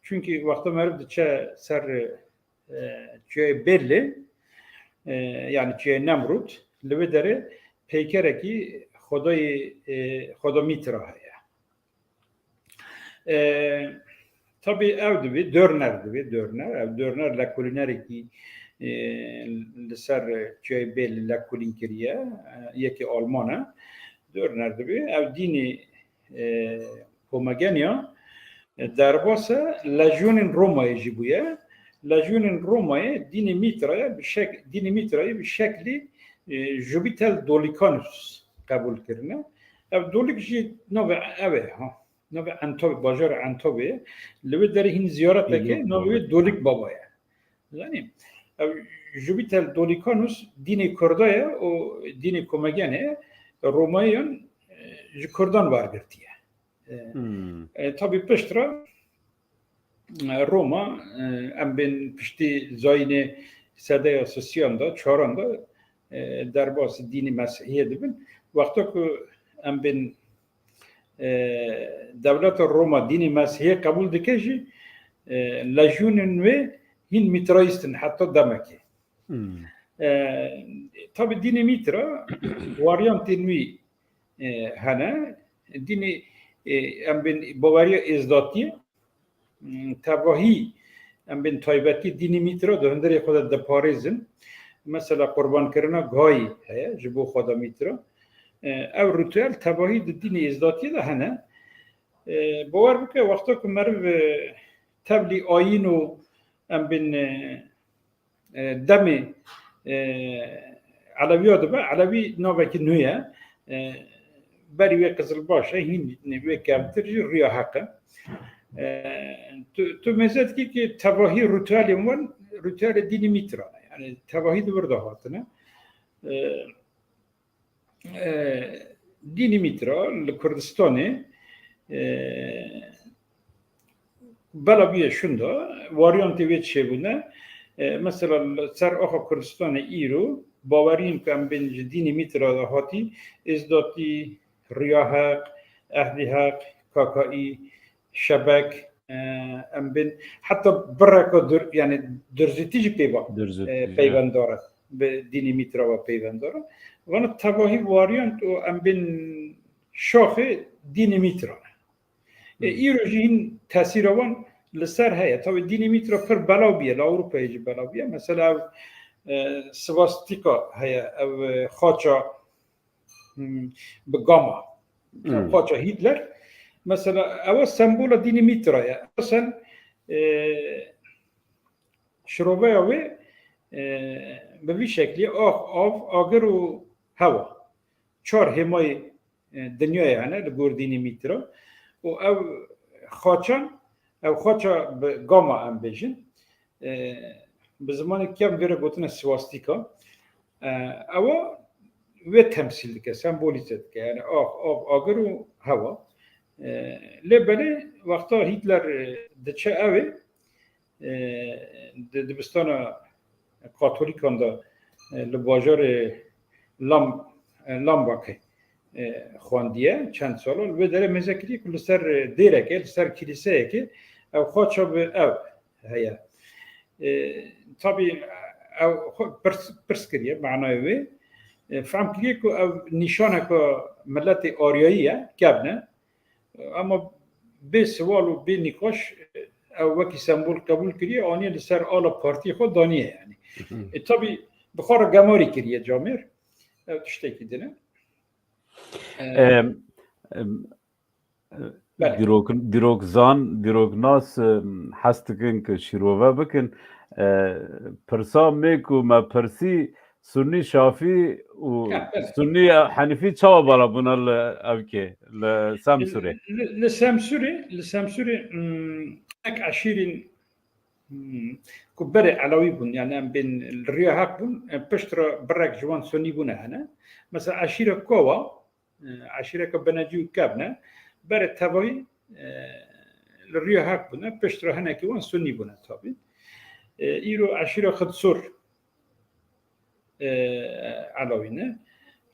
چونکه وقتا مرد چه سر چه belli yani çe Nemrut leve dere peykereki خدا میترا هیا tabi evdi bir dörner la kulineri ki لسر çe belli la kulinkeriye yeki Almana dörner bir ev dini homogenya derbasa lejyonin Roma'yı jibuye Lejyonin Roma'ya dini mitra'yı bir şekli Jüpiter Dolikanus kabul kirine. Ev dolik jî nave eve ha. Nave Antobi, bajar Antobi. Leve derihin ziyaret eke nave dolik babaya. Yani ev Jüpiter Dolikanus dini Kurdaya o dini komagene Roma'yın Kurdan var girtiye. Tabi peştra Roma ام بین پشتی زاین سده اساسیان دا چهاران دا در باس دینی مسیحیه دبن وقتا که ام بین دولت روما دینی مسیحیه قبول دکشی لجونن و هین میترایستن حتی دمکی tabi dini mitra varyant dinwi hana dini ام بین باوری ازداتی تباهی ام بین تایبتی دینی میترا دهندری خود دپاریزن مثلا قربان کردن گای هست جبو خدا میترا او ریتوال تباهی دینی ازداتی ده هنه باور بکه وقتا که مرو تبلی آیین و ام بین دمی علویات با علوی نوبکی نویه بری و قزل باشه هین و کمتر ریا حقه تو مثلا که تباهی ریتوالی من ریتوال دینی میترا yani تباهی دور دهاتنه دینی میترا لکردستانی بالا بیه شوندا واریانتی ویت شبونه مثلا سر آخا کردستان ایرو باوریم که ام بین دینی میترا دهاتی ازداتی ریاحق اهلی حق کاکایی شبک ام بین حتی برکو در یعنی درزتیج پیوند داره به دینی میترا و پیوند داره و تباهی واریانت و ام بین شاخ دینی میترا ایرو جین تاثیر وان لسر هيا تو دینی میترا پر بلاو بیه لاوروپا یجی بلاو بیه مثلا سواستیکا هيا او خاچا بگاما خاچا هیتلر مثلا اول سمبول دینی میترا اصلا شروبه اوی به وی شکلی آگر و هوا چهار همای دنیا یعنی لگور دینی میترا و او خاچا به گاما هم بیشن به زمان کم ویره گوتن سواستیکا او و تمثیل که سمبولیزد که یعنی آگر و هوا لبنه وقتا هیتلر دچه اوه دبستان کاتولیکان دا لباجار لامباکه خواندیه چند سال و داره مذکری که لسر دیره که لسر کلیسه که او خواچا به او هیا طبعی او پرس کریه معنای وی فهم کریه که او نشانه که ملت آریاییه کبنه اما به سوال و به نقاش او وکی سمبول قبول کریه آنی لسر آلا پارتی خود دانیه یعنی طبعی بخار گماری کریه جامر او تشتکی دینه دیروگناس هستکن که شیروه بکن پرسا میکو ما پرسی سنی شافی و سنی حنیفی چاوا بالا بونا اوکی لسامسوری لسامسوری اک عشیرین كبر علوي بون يعني بين الريا هاك بون بشترا برك جوان سني بون هنا مثلا عشيره كوا عشيره كبناجيو كابنا بر تبعي الريا هاك بون بشترا هنا كوان سني بون طبعا ايرو عشيره خدسور علوينا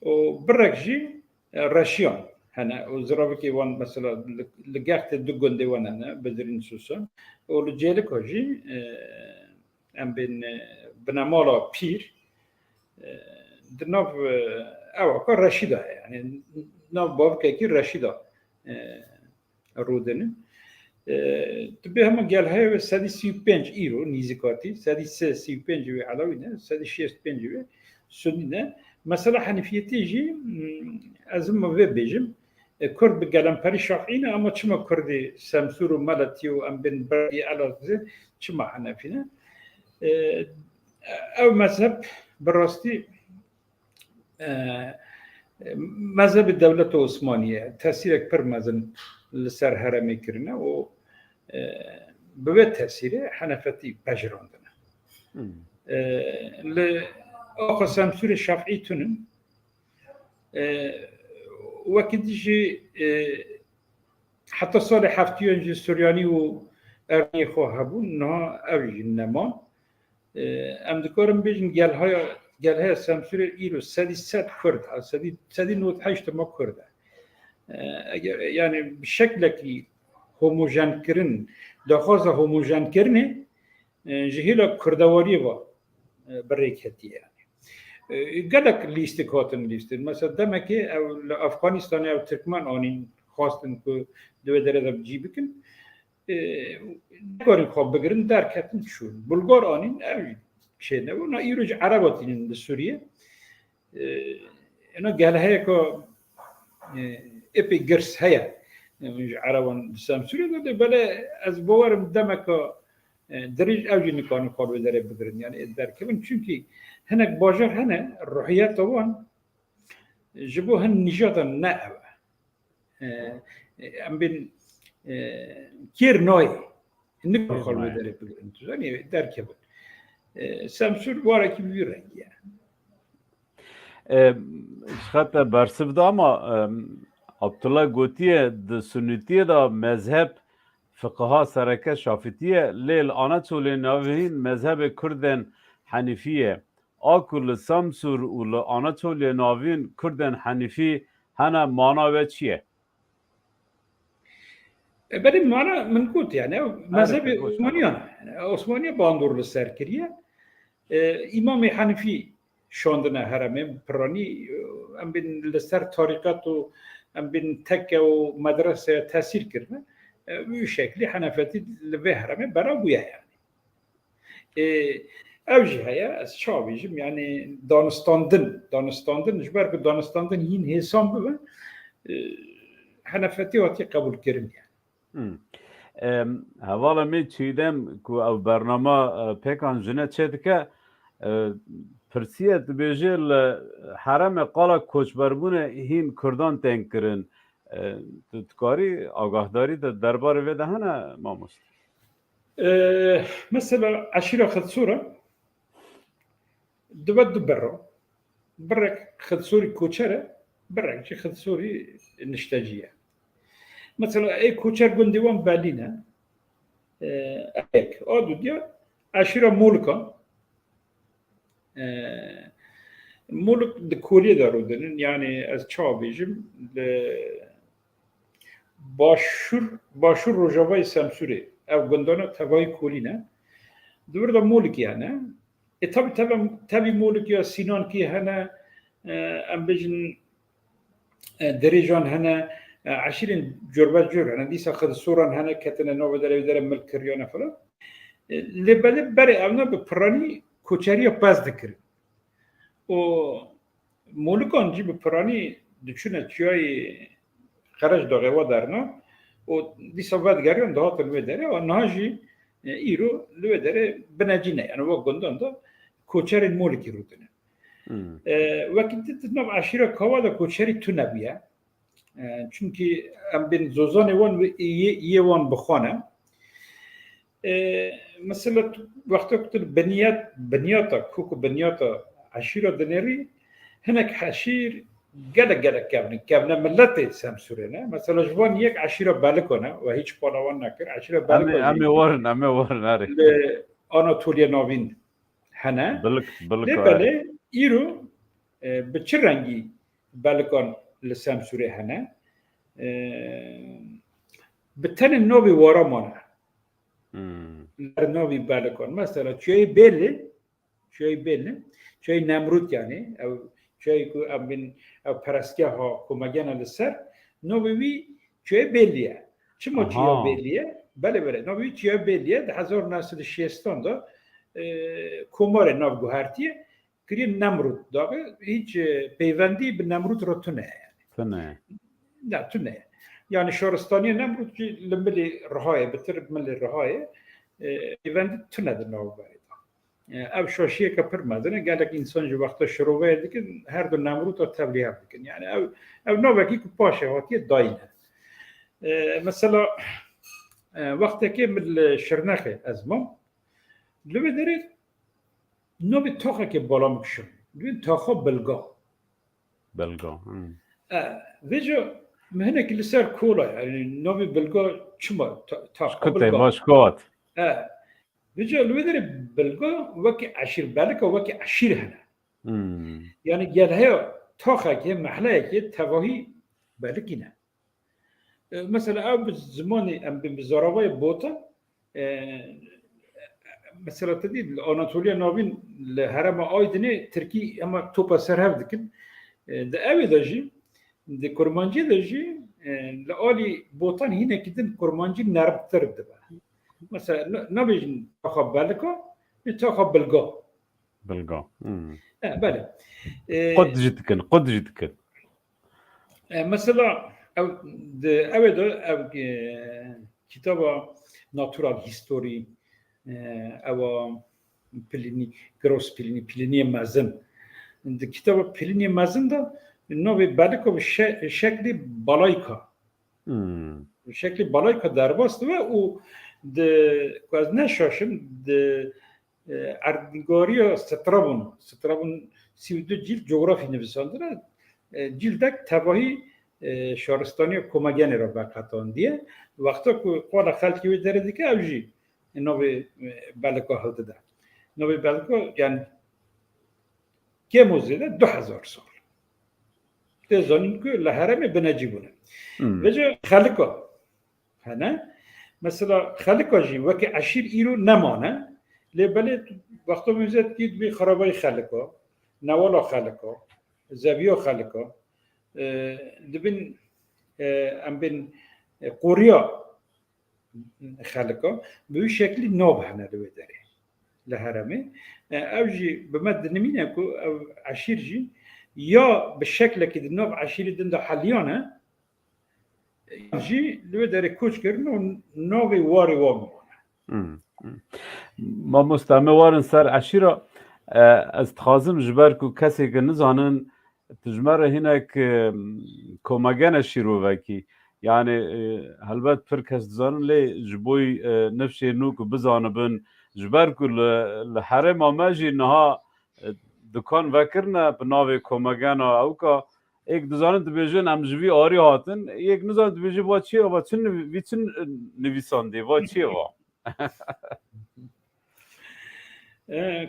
وبرك جي راشيون هنا وزرابكي وان مثلا لقاقت الدقون دي وان هنا بدرين سوسا ولجيلك هجي ام بين بنامالا بير دناف او كان رشيدة يعني ناف بابكا كي رشيدة رودن تبي هم قال هاي سادي 35 ايرو نيزكاتي سادي 35 علاوينا سادي 65 سنينا مثلا حنفيتي جي ازم بيجم كرد بقلمبري شافعينا اما تشما كردي سامسور ومالتي وام بن بردي على تشما حنفينا او مذهب براستي مذهب الدولة العثمانية تأثيرك بر مزن لسر هرمي كرنا و بوت تأثيره حنفتي بجراندنا آخر سامسور شافعي تونن وكديجي حتى صالح حفتيون سورياني و ارني خو هبون نه اوج نمان ام دكورم بيجن قال هاي سامسور ايرو سادي سات كرد سادي نوت حيشت ما كرد يعني بشكل كي هوموجين كرن دخوزه هوموجين كرنه جهيلا كردواري و بريكتي يعني قالك ليست كاتن ليست مثلا دمكي او افغانستان او تركمان انين خواستن که دو درجه بجيبكن نگارن خواب بگرن در کتن شون بلغار آنین اوی شيء نه اونا ایروج عرباتین سوریه اینا گله هایی که اپی گرس هیا عربان سام سوریه داده بله از باورم دمکا درج اوجی نکان خواب داره بگرن یعنی در کبن چونکی هناك باجر هنا الروحيات طبعا جبوها النجاة النائبة ام بين كير نوي نقول خلوا داري يعني دار كبر سامسون وارا كي بيرن يعني خاطر برسبدا ما عبدالله گوتیه د سنتیه دا مذهب فقها سرکه شافتیه لیل آنه چولی ناوهین مذهب کردن حنیفیه آکل سامسور و لآناتولی ناوین کردن حنیفی هنه مانا و چیه؟ برای معنا من قلت يعني مذهب عارف، عثمانية باندور لسر كريه امام حنفي شاندنا هرمه پرانی ام بین لسر طریقت و ام بین تکه و مدرسه تاثیر کرده به شکلی حنفتی لبه هرمه برا بویا يعني اوجه هيا از شابيجم يعني دانستاندن جبر که دانستاندن هین حسام ببن حنفتی واتی قبول کرن يعني هوالا می چیدم که او برنامه پیکان جنه چه دکه پرسیه دبیجه حرم قالا کوچبربونه هین کردان تنگ کرن تکاری آگاهداری در دربار ویده هنه ماموست مثلا عشيرة خدسورة دبد برك خدسوري كوتشرة برك شي خدسوري نشتاجية مثلا اي كوتشر قندوان بالينا ايك اودو ديا عشيرة مولكا مولك دكولي دارودن يعني از چابيجم باشور روجاوای سمسوره او گندانا تبای کولینه دور دا مولک يعني تبي مولك يا سينان كي هنا ام بجن دريجان هنا عشرين جربات جور انا ديسا خد صورا هنا كتنا نوع در ملك ريانا فلا لبل بري اونا بپراني کوچري باز دکر و مولکان جي بپراني دچونه چيای خرج داغوا درنا و ديسا بعد گریان دهات لوي داره و ناجي ایرو لوي داره بنجینه يعني و گندان دا کوچر مولکی رو دنه وقتی تناب عشیره کوادا کوچری تو نبیه چونکی ام بین زوزان وان و یه وان بخوانه مثلا وقتی که بنیاتا کوکو بنیاتا عشیره دنری هناك عشیر گله کبنه ملت سمسورینه مثلا جوان یک عشیره بالکونه و هیچ پانوان نکر عشیره بالکونه امی ورن آره آناتولیا ناوین هنه بله ایرو به چه رنگی بالکان لسمسوره هنه به تن نوی وارا مانه نوی بالکان مثلا چای چای نمرود يعني او چای که امین او پرستگاه ها کمگن لسر نوی چای بیلیه چه ما چای بیلیه بله نوی چای بیلیه ده 1960 دا کمار ناوگوهرتیه که نمرود داغه هیچ پیوندی به نمرود رو تونه نه تونه يعني شورستاني نمرود که لملی رهایه بتر ملی رهایه پیوندی تونه در ناو باید او شاشیه که پر مدنه گلک انسان جو وقتا شروع باید که هر دو نمرود رو تبلیغ بکن يعني او ناوکی که پاشه هاتیه داینه مثلا وقتی که مل شرنخه از ما لبه داره نوبی تاخه که بالا میکشم لبه تاخه بلگا ویجا مهنه که لسر کولا يعني نوبی بلگا چما تاخه بلگا ماشکات ویجا لبه داره بلگا وکی عشیر بلگا وکی عشیر هنه يعني گله تاخه که محله که تواهی بلگینه مثلا او زمانی ام بزاراوای بوتا مثلا تدید الاناتولیا ناوین لهرم آیدنه ترکی اما توپا سرهف دکن ده اوی داجی ده کرمانجی داجی لآلی بوتان هینه کدن کرمانجی نربتر ده مثلا نبیجن تاخا بلکا تاخا بلگا بله قد جدكن مثلا او ده اوی دا او کتابا ناتورال هیستوری او پلینی مازن ده کتاب پلینی مازن دا نوی بالکو به شکلی بالایکا درباست و او ده که از نشاشم ده اردنگاری سترابون 32 جیل جغرافی نویسانده جیلدک تباهی شهرستانی کمگن را بقتان دیه وقتا که قول خلقی وی داره دیگه اوجی نوی بالکا هلده ده نوی بالکا یعنی که موزیده 2000 سال ده زنین که لحرم بنجی بونه وجه هنا مثلا خلقا جي وكي عشير إيرو نمانه لبالي وقتا مزاد كيد بي خرابي خلقا نوالا خلقا زبيو خلقا دبن ام بين قوريا خلقا بوي شكلي نوب هنا دو داري لهرمي او جي بمد نمينه كو او عشير جي يا بالشكل كده النوب عشير دندا حليانه جي لو داري كوش كرنو نوبي واري وامي ما مستعمه وارن سر عشيرة از تخازم جبر کو کسی که نزانن تجمر هناك كوماجانا شيرو وكي يعني هلبت فركس زانن لي جبوي نفشي نوك بزانبن جبركو الحرم ماجي انها دكان وكرنا بناوي كوماجانا اوكا ایک دزانن دبیجن ام جوی آری هاتن یک نزان دبیجی با چیه و چن ویچن نویسانده و چیه و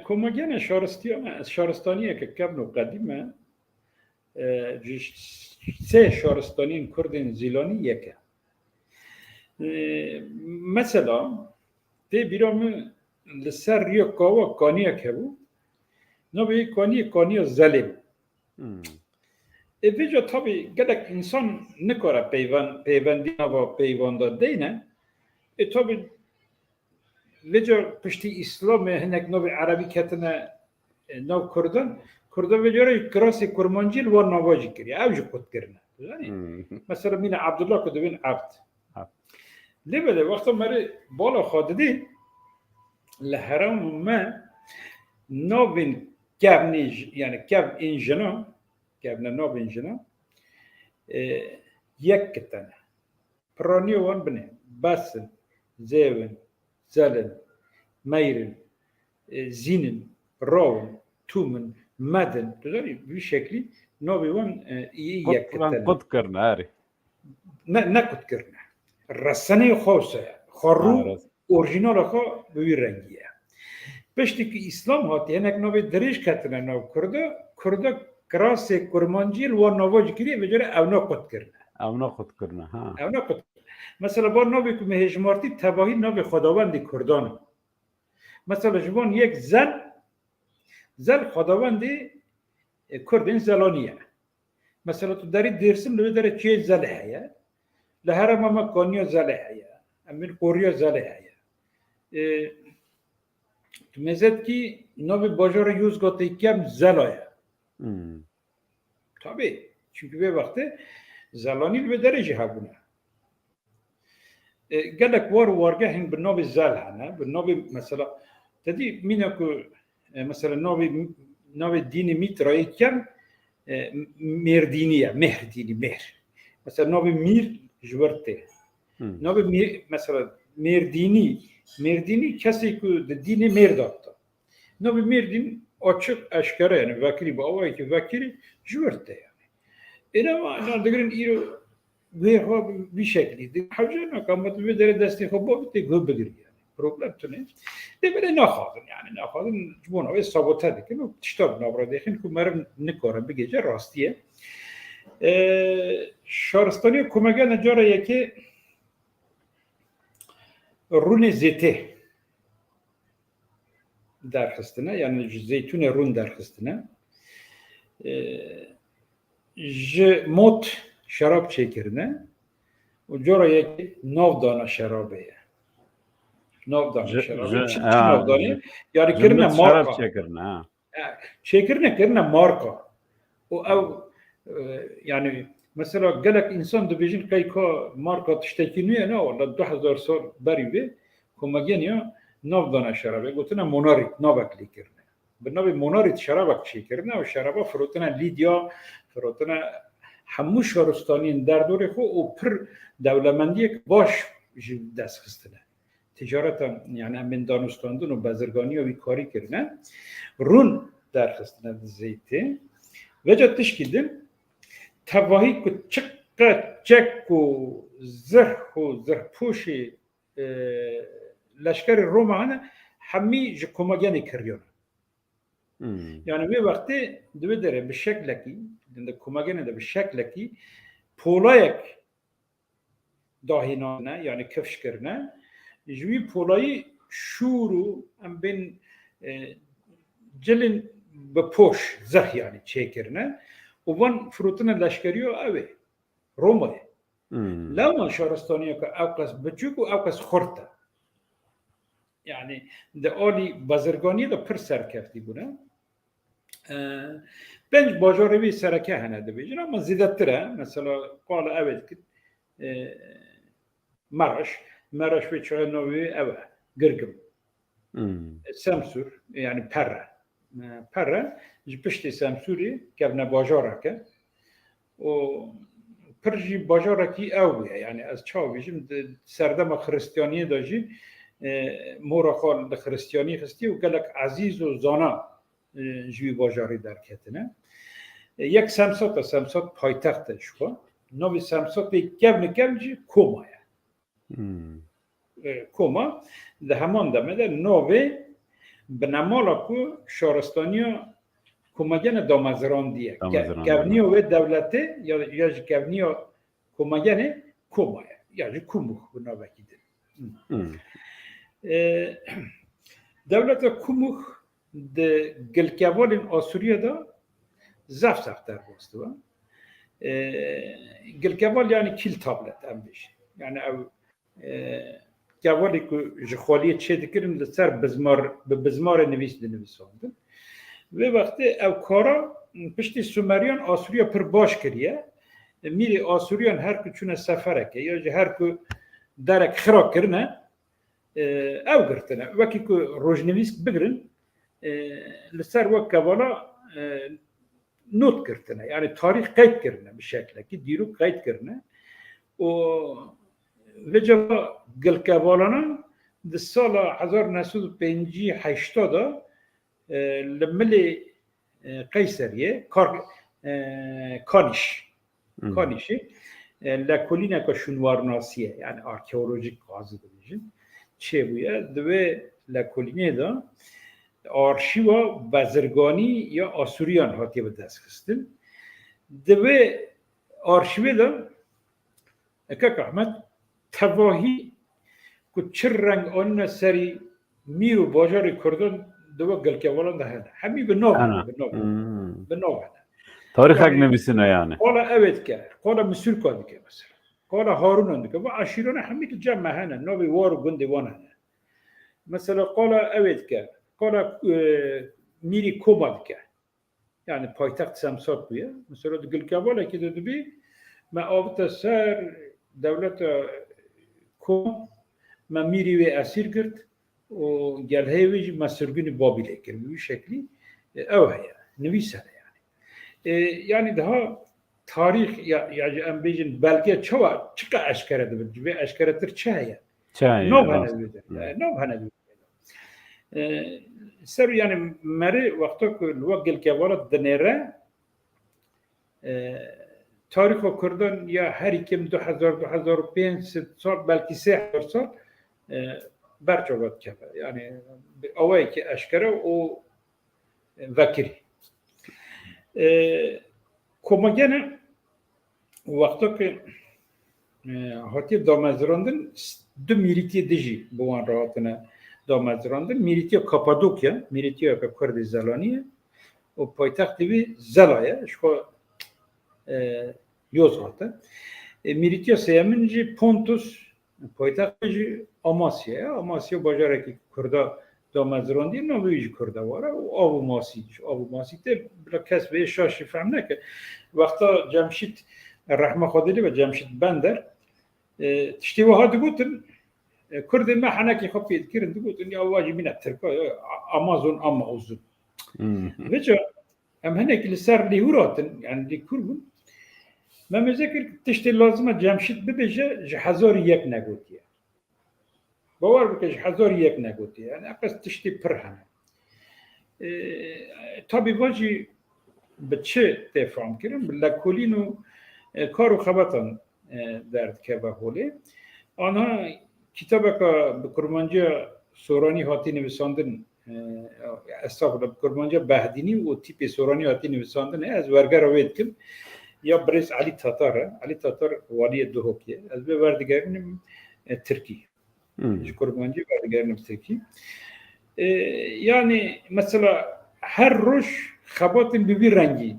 كوماجانا شارستانية كابنو قديمة سه شارستانين كردين زيلاني يكا مثلا تي بيرام لسر ريو كاوا كانيا كبو نبي كانيا زلم ایجا طبی گدک انسان نکاره پیوندی نوا پیوانده دینه طبی وجا پشتی اسلام هنک نوی عربی کتنه نو کردن وجاره کراسی کرمانجیل و نواجی کری اوجی خود کرنه مثلا مین عبدالله کدو بین عبد لیبده وقتا مری بالا خاددی لحرام ما نوین کب نیج یعنی کب اینجنا كابنا نوبينجنا يكتنا برونيوان بني باسن زيون زلن ميرن زينن روون تومن مدن تدري بشكل نوبيوان يكتنا قد كرنا عاري نكت كرنا الرساني خوصة خرو اورجينال خو بوي رنگيه بشتي كي اسلام هاتي هناك نوبي دريش كتنا نو كردا کراس کرمانجیل و نواج کری بجره او نقد کرنه ها او نقد مثلا با نوی که مهجمارتی تباهی نوی خداوند کردان مثلا جوان یک زل خداوند کردین زلانیه مثلا تو داری درسم لو داره چه زله هیا لهرم ما کانیا زله هیا امین قوریا زله هیا تو مزد کی نوی باجار یوزگاتی کم زلایه tabii çünkü bir vakti zalani bir derece habuna قالك وارجهن بالنوبي الزالحنا بالنوبي مثلا تدي مينكو مثلا نوبي ديني ميتراي كم ميردينية مهر ديني مهر مثلا نوبي مير جورته نوبي مير مثلا ميرديني كسي كو ديني ميرداتا نوبي ميردين açık aşkara yani vakiri bu avay ki vakiri jürte yani. Ama degrin iro ve ha bir şekilde hacına kamat ve dere desteği bu bitti göbedir yani. Problem tune. De böyle naxadın yani naxadın bunu ve sabote edik. Bu kitap nabra dekin ki merem ne kora bir gece rastiye. Şaristani kumagan cara yeki rune zete درخستنه یعنی زیتون رون درخستنه موت شراب چکرنه و جورا یک نو دانه شرابه نو دانه شرابه چی نو دانه یعنی کرنه مارکا چکرنه مارکا و او یعنی مثلا گلک انسان دو بیجین که مارکا تشتکی نیه نه ولی 2000 سال بری به کمگین یا نو دانه شرابه گفتن موناریت نوبکلی کرنه به نوع موناریت شرابک چی کرنه و شرابا فروتن لیدیا فروتن همو شارستانین در دور خو و پر دولمندی باش دست خستنه تجارت یعنی من دانستاندن و بازرگانی و کاری کرنه رون در خستنه زیته وجه تشکیدن تواهی که چک و زرپوشی لشکر رومان همی جکوماگانی کریون yani bir vakti dövdere bir şekle ki de komagene de bir şekle ki polayak داهینانه یعنی کفش کرنه جوی پولایی شورو ام بین جلن به پوش زخ یعنی چه کرنه و وان فروتن لشکریو اوه رومه لما شهرستانیه که اوقاس بچوک و اوقاس خورده یعنی ده آلی بازرگانی ده پر سرکفتی بونه پنج باجاروی سرکه هنه ده بیجن اما زیده تره مثلا قال اوید که مرش به چه نوی اوه گرگم سمسور یعنی پره پشت سمسوری که بنا باجاره که و پرجی باجاره کی اوه یعنی از چاویجم سردم خریستیانی داجی مورا خال خریستیانی خستی و گلک عزیز و زانا جوی باجاری در کتنه یک سمسات پایتخت شو نوی سمسات گم جی کومایه کوما ده همان دمه ده نوی بنامالا کو شهرستانیا کوماگن دامزران دیه گونیو و دولته یا گونیو کوماگن کومایه یا کومو بنابکی ده دولت کوموخ ده گلکوالین آسوریه دا زف سختر باستو گلکوال یعنی کیل تابلت هم بیشه یعنی او گوالی که جخوالیه چه دکرن لسر بزمار نویس دنویساندن و وقتی او کارا پشتی سومریان آسوریا پر باش کریه میری آسوریان هر که چونه سفره که یا هر که درک خرا کرنه او گرتنه وکی که روزنویس بگرن لسر وک گوالا نوت کرتنه یعنی تاریخ قید کرنه به شکل که دیرو قید کرنه و جبا گلکوالانا ده سال 1950 لملی قیصریه کانیشی لکولینه که شنوارناسیه یعنی آرکئولوژیک قاضی دیجن چه بویه دوی لکولینه دا آرشیوا بازرگانی یا آسوریان هاتی به دست خستن دوی آرشیوه دا اکاک احمد تواهی که چه رنگ آن سری میر و باجار کردن دو گلکوالان ده هنه همی به نو هنه تاریخ اگ نویسینه یعنی قالا اوید که قالا مسئول کادی که مثلا قالا هارون هنده که و عشیران همی که جمع هنه نوی وار و گنده وان هنه مثلا قالا اوید که قالا میری کوماد که یعنی پایتخت سمسات بویه مثلا دو گلکوالا که دو بی ما آبت سر دولت کوم ما میری و اسیر کرد و گلهیوی مسرگون بابیله کرد به شکلی اوه نویسه یعنی ده تاریخ یا ام بیجن بلکه چقدر اشکره ده به اشکره تر چه هست نو هنه سر یعنی مره وقتا که الوقت گلکوالا دنیره تاریخ کردن یا هر کم 2005 سال بلکه 3000 سال برچوبت کرده یعنی اوایی که اشکره و وکری کوماگنه وقتا که هاتی دامزراندن دو میریتی دیجی بوان راحتنه دامزراندن میریتی کاپادوکیا میریتی که کرد زلانیه و پایتخت دوی زلایه اشکا Yozgat'ta. Miritya Seyamenci Pontus paytaxtı Amasya. Amasya bajaraki Kurda damazran değil ne büyücü Kurda var. Avu Masiydi. Avu Masiydi bir kesbe şaşı fahmne ki vakta Cemşit Rahme Khadili ve Cemşit Bender tişti vahadı gutun Kurdi ma hanaki khapiyet kirin gutun ya vacibine Türkiye Amazon ama uzun. Ve em hanaki lisar lihuratın yani likurbun ما مذکر تشتی لازمه جمشید ببیشه هزار یک نگوتیه باور بکش هزار یک نگوتیه یعنی اقصد تشتی پر همه طبی واجی به چه تفهم کردم لکولین و کار و خبطان درد که به حوله آنها کتاب که به کرمانجا سورانی هاتی نویساندن استغفر به کرمانجا بهدینی و تیپ سورانی هاتی نویساندن از ورگر روید کن یا برز علی تاتاره، علی تاتار والی دهوکیه از به وردگرنم ترکی کرمانجی وردگرنم ترکی. yani mesela her roş xabatın bir rengi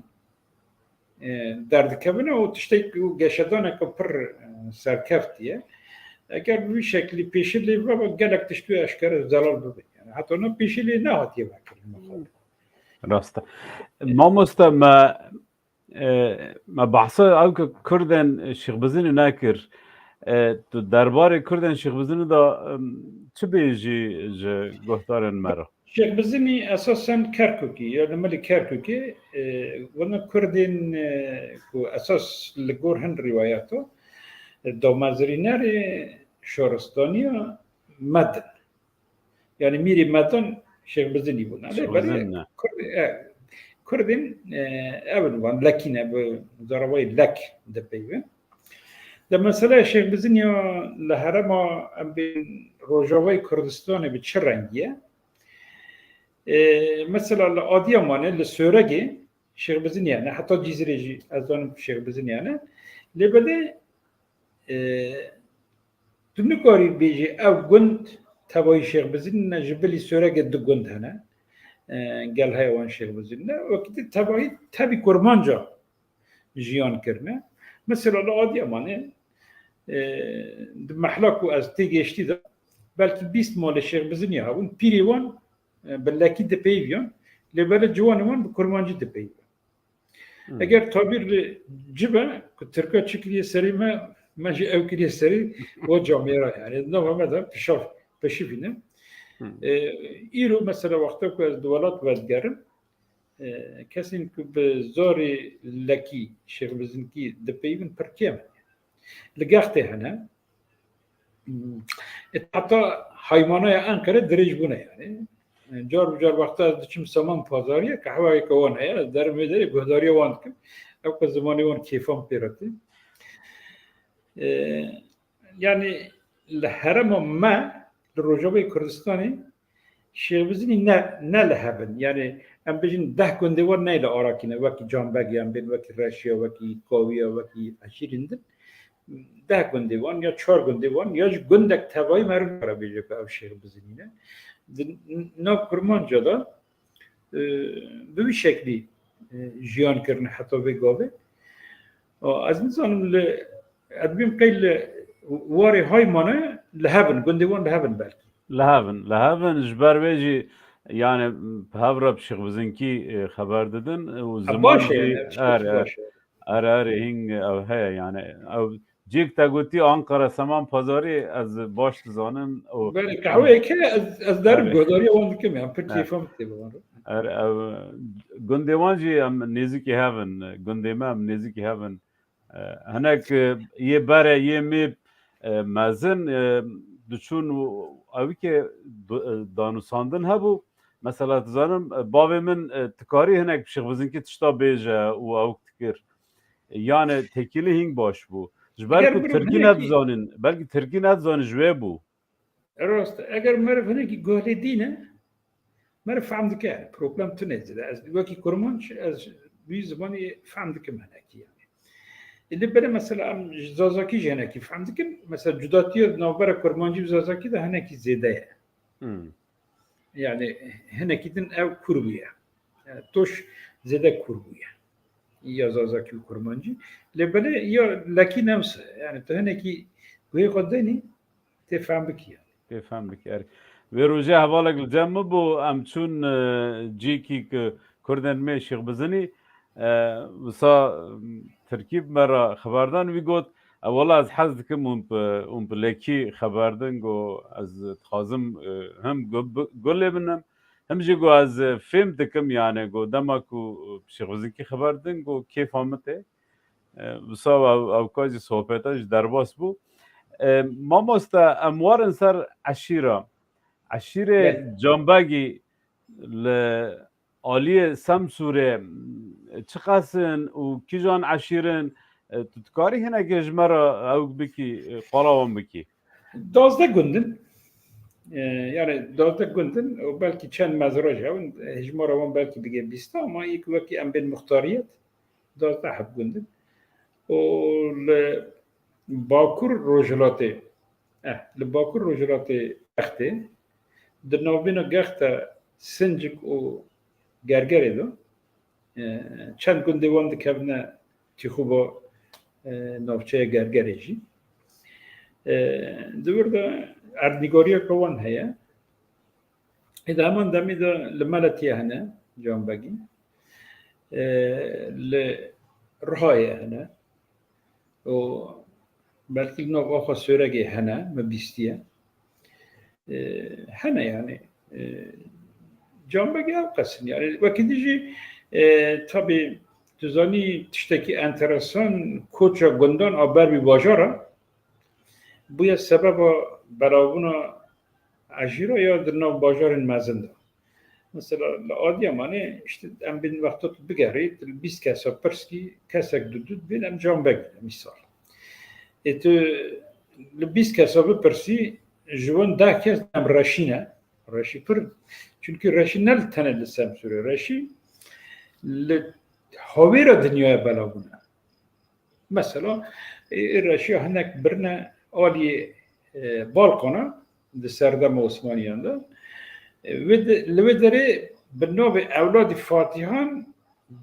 derdikevine o tiştek o geçedana kapır serkeftiye eğer bir şekli peşili ve gelek tiştü aşkarı zalal bebe yani hatta onun peşili ne hatiye bakır راسته ما مست ما بحثا او که کردن شیخ بزن نکر تو درباره کردن شیخ بزن دا چه بیجی گفتارن مرا Şeyh Bizini esasen Kerkük'ü yani Mali Kerkük'ü bunu Kurdin ku esas ligorhen rivayato domazrineri Şoristaniya Medin yani miri Medin Şeyh Bizini buna Kurdin evvel van lakine bu zarabay lak de peyve de mesela Şeyh Bizini leherema bin Rojavay Kurdistan'ı bir çrengiye مثلا الأديمان للسورجي شيخ بزنيانة حتى جزيرة أظن شيخ بزنيانة لبده دنيكاري بيجي أو جند تبعي شيخ بزنيانة جبلي سورجي دجند هنا قال هاي وان شيخ بزنيانة وقت تبعي كرمانجا جيان كرنا مثلا الأديمان محلاكو از تيجي ده بلكي بيست مال شيخ بزنيانة ون بيريوان بلکی دپیویان لبر جوانمان به کرمانجی دپیویان اگر تعبیر جبه که ترکا چکلیه سری ما جی او کلیه سری و جامعه را yani نوامه دا پشیفینه ایرو مثلا وقتا که از دولت ودگرم کسی که به زاری لکی شیخ بزنکی دپیوین پرکیم لگاخته هنه حتی حیمانه انکره دریج بونه yani جار وقتا از دچم سامان پازاریه که هوای کوان هست از در میداری گهداری وان کم او که زمانی وان کیفام پیرتی yani لحرم ما لرجوع کردستانی شیبزنی نه لحبن yani ام بجن ده گنده وان نه لآراکینه وکی جانبگی ام بین وکی رشیا وکی کاویا وکی اشیریندن ده گنده وان یا 4 گنده وان یا گندک تبایی مرون را بیجه که او شیبزنینه ناو کرمانجا دا به bir şekli jiyan کرنه حتی بگاوه از نظام ادبیم قیل واری های مانه لهبن گندوان لهبن بلکی لهبن جبر بیجی yani havra بشيخ بزنکی خبر دادن و زمان اره هنگ او هیا yani او جیک تا گوتی آنقره سامان پازاری از باش زانم و بله قهوه که از در گوداری وان که میام پر کیفم تیبوان گندوان جی ام نزدیکی هستن گندما ام نزدیکی هستن هناك یه باره یه میب مازن دچون اوی که دانوساندن هبو مثلا زانم باب من تکاری هناك بشيخ بزنکی تشتا بیجه و او تکر yani tekili hing baş bu belki Türkiye nadzanın belki Türkiye nadzanı jwe bu راست اگر مرف هناك گهله دینه مرف فهم دکه پروبلم تو نزده از وکی کرمانش از بی زبانی فهم دکه هناکی yani اللي بره مثلا زازاکی هناکی فهم دکه مثلا جداتی نوبر کرمانجی زازاکی ده هناکی زیده yani هناکی دن او کربیه توش زیده کربیه یا زازاکی و کرمانجی لبله یا لکی نمسه yani تو هناکی گوی قدنی تفهم بکی تفهم بکی و روزه حوالک الجمع بو امچون جیکی که کردن می شیخ بزنی وسا ترکیب مرا خبردان وی گوت اولا از حزد کم اون بلکی خبردن گو از تخازم هم گله بنم هم جی گو از فیلم دکم yani گو دماکو شیخ بزنکی خبردن گو کیف آمده وسا او کاجی صحبتاش درباس بو ما مستا اموارن سر عشیره جنبگی لآلی سمسوره چقاسن و کیجان عشیرن تتکاری هنه گجمرا او بکی قلاوان بکی 12 gündün yani 12 gündün belki çen mezraç havun hicmara wan belki bige 20 ama ilk vaki em ben muhtariyet 12 gündün و باکور روجلاته لباکور روجلاته گخته در نوبینا گخته سنجک و گرگره دو چند گنده وان دکبنه تی خوبا نوچه گرگره جی دور دا اردنگاریا کوان هیا اذا همان دمی دا لملتیه هنه جان بگی لرهایه هنه و بلکه نوع آخوا سورگی هنه مبیستیه هنه يعني جان بگی او قسم يعني وقتی دیجی طبی تزانی تشتکی انترسان کوچا گندان آبر بی باجارا بویا سبب براونا عجیرا یا در نو باجار مزنده مثلا لعادی مانه işte ام بین وقتا بگرید 20 کسا پرسکی کسک دود بین ام جان بگی مثال تو 20 کسا بپرسی جوان 10 کس ام رشینه رشی پر çünkü رشی نل تنه لسم سوره رشی هاوی را دنیای بلا بونه مثلا رشی هنک برنه آلی بالکونه ده سردم عثمانیان ده و داره بناب اولاد فاتحان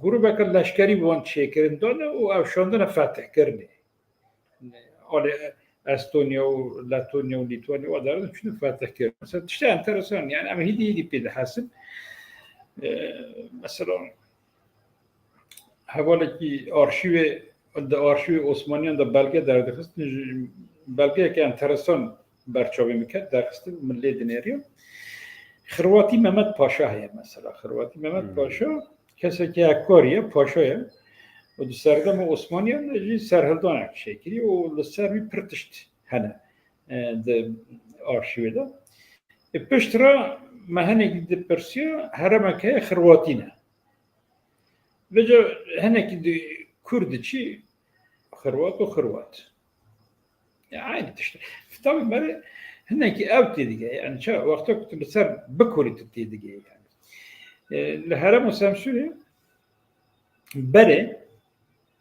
گروه که لشکری بوان چیکرین دانه و اوشاندن فتح کرنه آلی استونیا و لاتونیا و لیتوانیا و دارن چون فتح کرد مثلا تشته انترسان يعني اما هیدی پیدا حسن مثلا حوالی که آرشیو عثمانیان در بلگه در دخست بلگه که انترسان برچاوی میکرد در دخست ملی دنیریا خرواتی محمد پاشا هست مثلا خرواتی محمد پاشا کسی که اکاریه پاشایه و در سردم عثمانیان جی سرهلدان شکلی و لسرمی پرتشت هنه در آرشیوه ده پشت را مهنه که پرسیا هرمه که خرواتی نه و جا هنه که کرد چی خروات و خروات يعني تشت طبعا مرة هنا كي أوتي دقيقة يعني شا وقتها كنت بصير بكوري تتي دقيقة يعني الهرم وسامسوني بري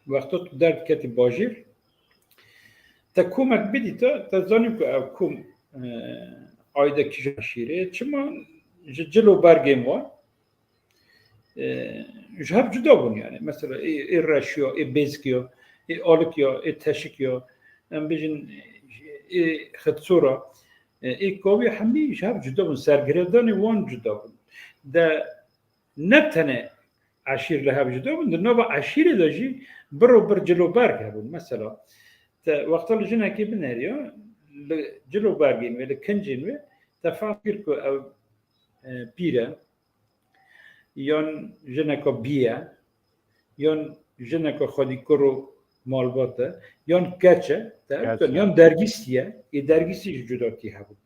وقتها تدرت كاتب باجير تكومك بدي تزانيم كوم عايدة كيش عشيرة شما جلو بارجيم وان جهاب جدابون يعني مثلا إيه راشيو إيه بيزكيو إيه أولكيو إيه تشكيو ام بيجن ختصورة إيه كوبي حمي جهاب جدابون سرگردان وان جدابون ده نبتنه عشير لهاب جدابون ده نوبة عشيرة داجي برو بر جلو بارك هبون مثلا وقت اللي جنا كي بناريو جلو بارجين ولا كنجين و تفاكر كو أو بيرا یان جنکا بیا یان جنکا خودی کرو مالباته یان کچه یان درگیستیه ای درگیستیش جدا کی هبود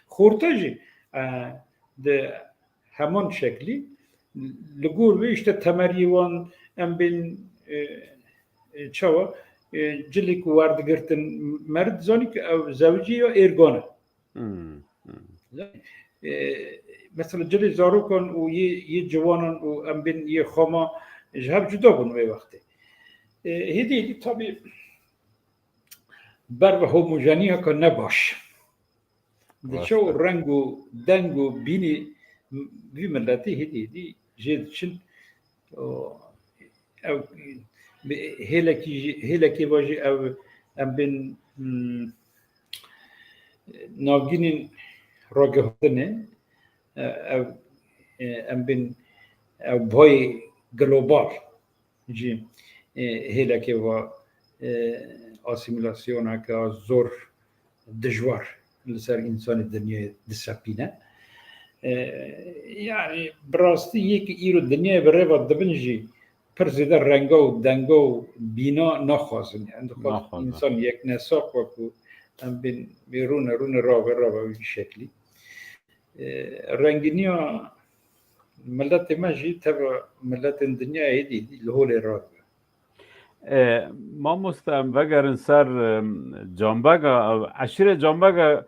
خورتاجی ده همان شکلی لگور و işte تمریوان ام بین چاوا جلی کو وارد گرتن مرد زانی که زوجی یا ارگانه مثلا جلی زاروکان و یه جوانان و ام بین یه خاما جهاب جدا بون به وقتی هدی طبی بر و هوموژنی ها که نباش دچو رنگ و دنگ و بینی وی ملتی هدی جد چن او هلکی واجی او ام بین ناگینین راگهدنه او ام بین او بای گلوبال جی هیلا که و آسیمیلاسیون ها که زور دجوار لسر انسان دنیای دسپینه یعنی براستی یک ایرو دنیای بره و دبنجی پر زیده رنگا و دنگا و بینا نخوازن یعنی انسان یک نساق و که ام بین رونه رابه شکلی رنگینی ها ملت ماجی تبع ملت دنیا هیدی لهول راد ما مستم وگرن سر جنبگا عشیر جنبگا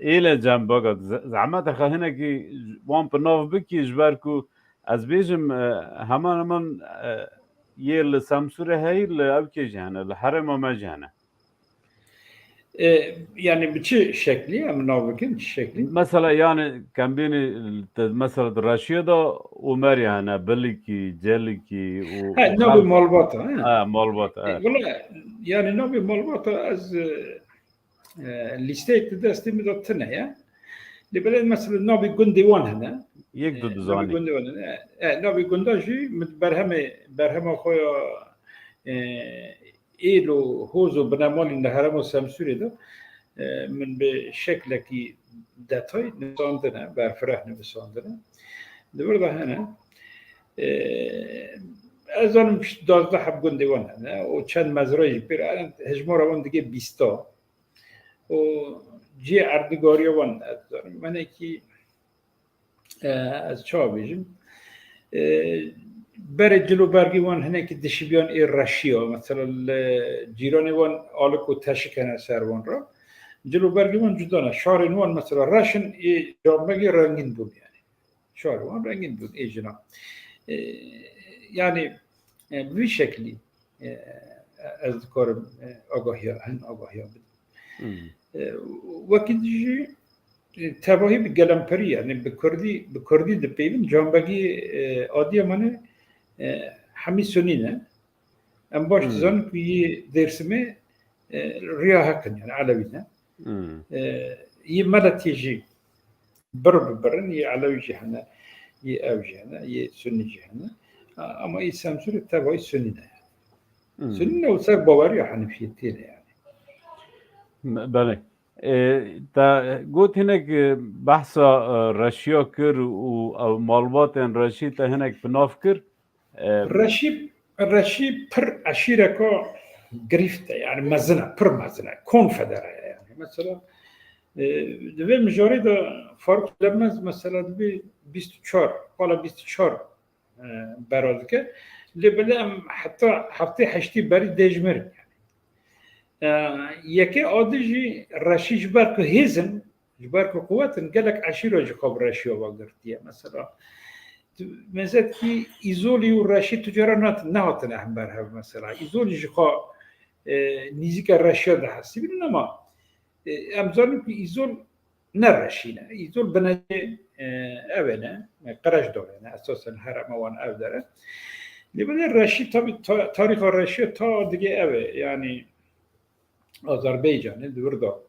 ایل جنبگا زعمت خواهنه که وان پناف بکی جبر کو از بیجم همان يل سامسورة هاي لأبكي جانا الحرم ما جانا يعني بشي شكلي أم نوبكين شكلي مثلا يعني كان بيني مثلا الرشيدة وماري أنا بلكي جلكي نوبي وخلفة مالباطة مالبات والله يعني نوبي مالباطة از ليستيت دستي مدتنا يا لبلد مثلا نوبي جندي وان هنا يقدر نوبي دزاني جندي وان نوبي جنداجي برهمه خويا إيلو هوزو بنامول النهرم السمسوري ده من بشكل كي داتوي نساندنا بفرح نساندنا دبرده هنا أظن مش دازده حب جندي وان هنا وشان مزرعي بير هجمورا وان دقي بيستا و جي أردگاري وان أظن من كي از چا بیجم برای جلو برگی وان هنه که دشیبیان ای رشیا مثلا جیران وان آلکو تشکنه سر وان را جلو برگی وان جدانه شار وان مثلا رشن ای جامعه رنگین بود یعنی شار وان رنگین بود ای جنا یعنی به شکلی از کارم آگاهی بود وقتی جی تباهی به گلمپری یعنی به کردی دپیون جانبگی عادی منه همی سنینه ام باش زن که یه درسمه ریاه کن یعنی علوی نه یه ملتی جی برن یه علوی جهنه یه او جهنه یه سنی جهنه اما یه سمسور تباهی سنینه سنینه و سر باوری حنفیتینه یعنی بله تا قلت هناك بحث رشيا كر ومالبات رشي تا هناك بنافكر رشي پر عشيرة كو قريفته يعني مزنة پر مزنة كونفدرة يعني مثلا دوی مجاری دا فرق لمز مثلا دوی 24 حالا 24 براد که لبلام حتی هفته هشتی بری دجمر یکی آدیجی رشی جبر که هیزن جبر که قوتن گلک عشیره جخاب رشی و وگرتیه مثلا مثلا کی ایزولی و رشی تجارت نهاتن هم برهم مثلا ایزولی جخاب نیزیک رشی ده هستی بینن اما امزانی که ایزول نرشینه ایزول بنده اوه قرش داره اساسا هرم وان او داره لیبنه رشی تاریخ رشی تا دیگه اوه یعنی آذربایجان دوردا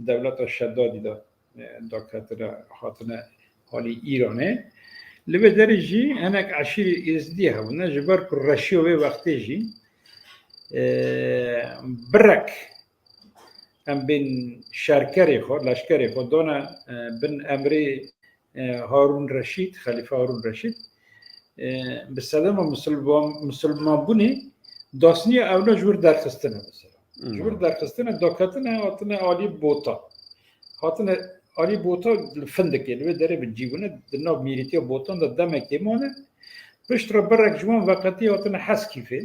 دولت شدادی دا کتر خاطر حالی ایرانه لیبه داره جی هنک عشیر ازدی هونه جبر که رشی و وقتی جی برک ام بین شرکری خود لشکری خود دانه بین امری هارون رشید خلیفه هارون رشید به سلام مسلمان بونی داستانی اونا جور درخستنه مثلا جور درخستنه داکتنه هاتنه آلی بوتا هاتنه آلی بوتا فندکی لوی داره به جیبونه دناب میریتی بوتان دا دمکی مانه پشت را برک جوان وقتی هاتنه حس کیفه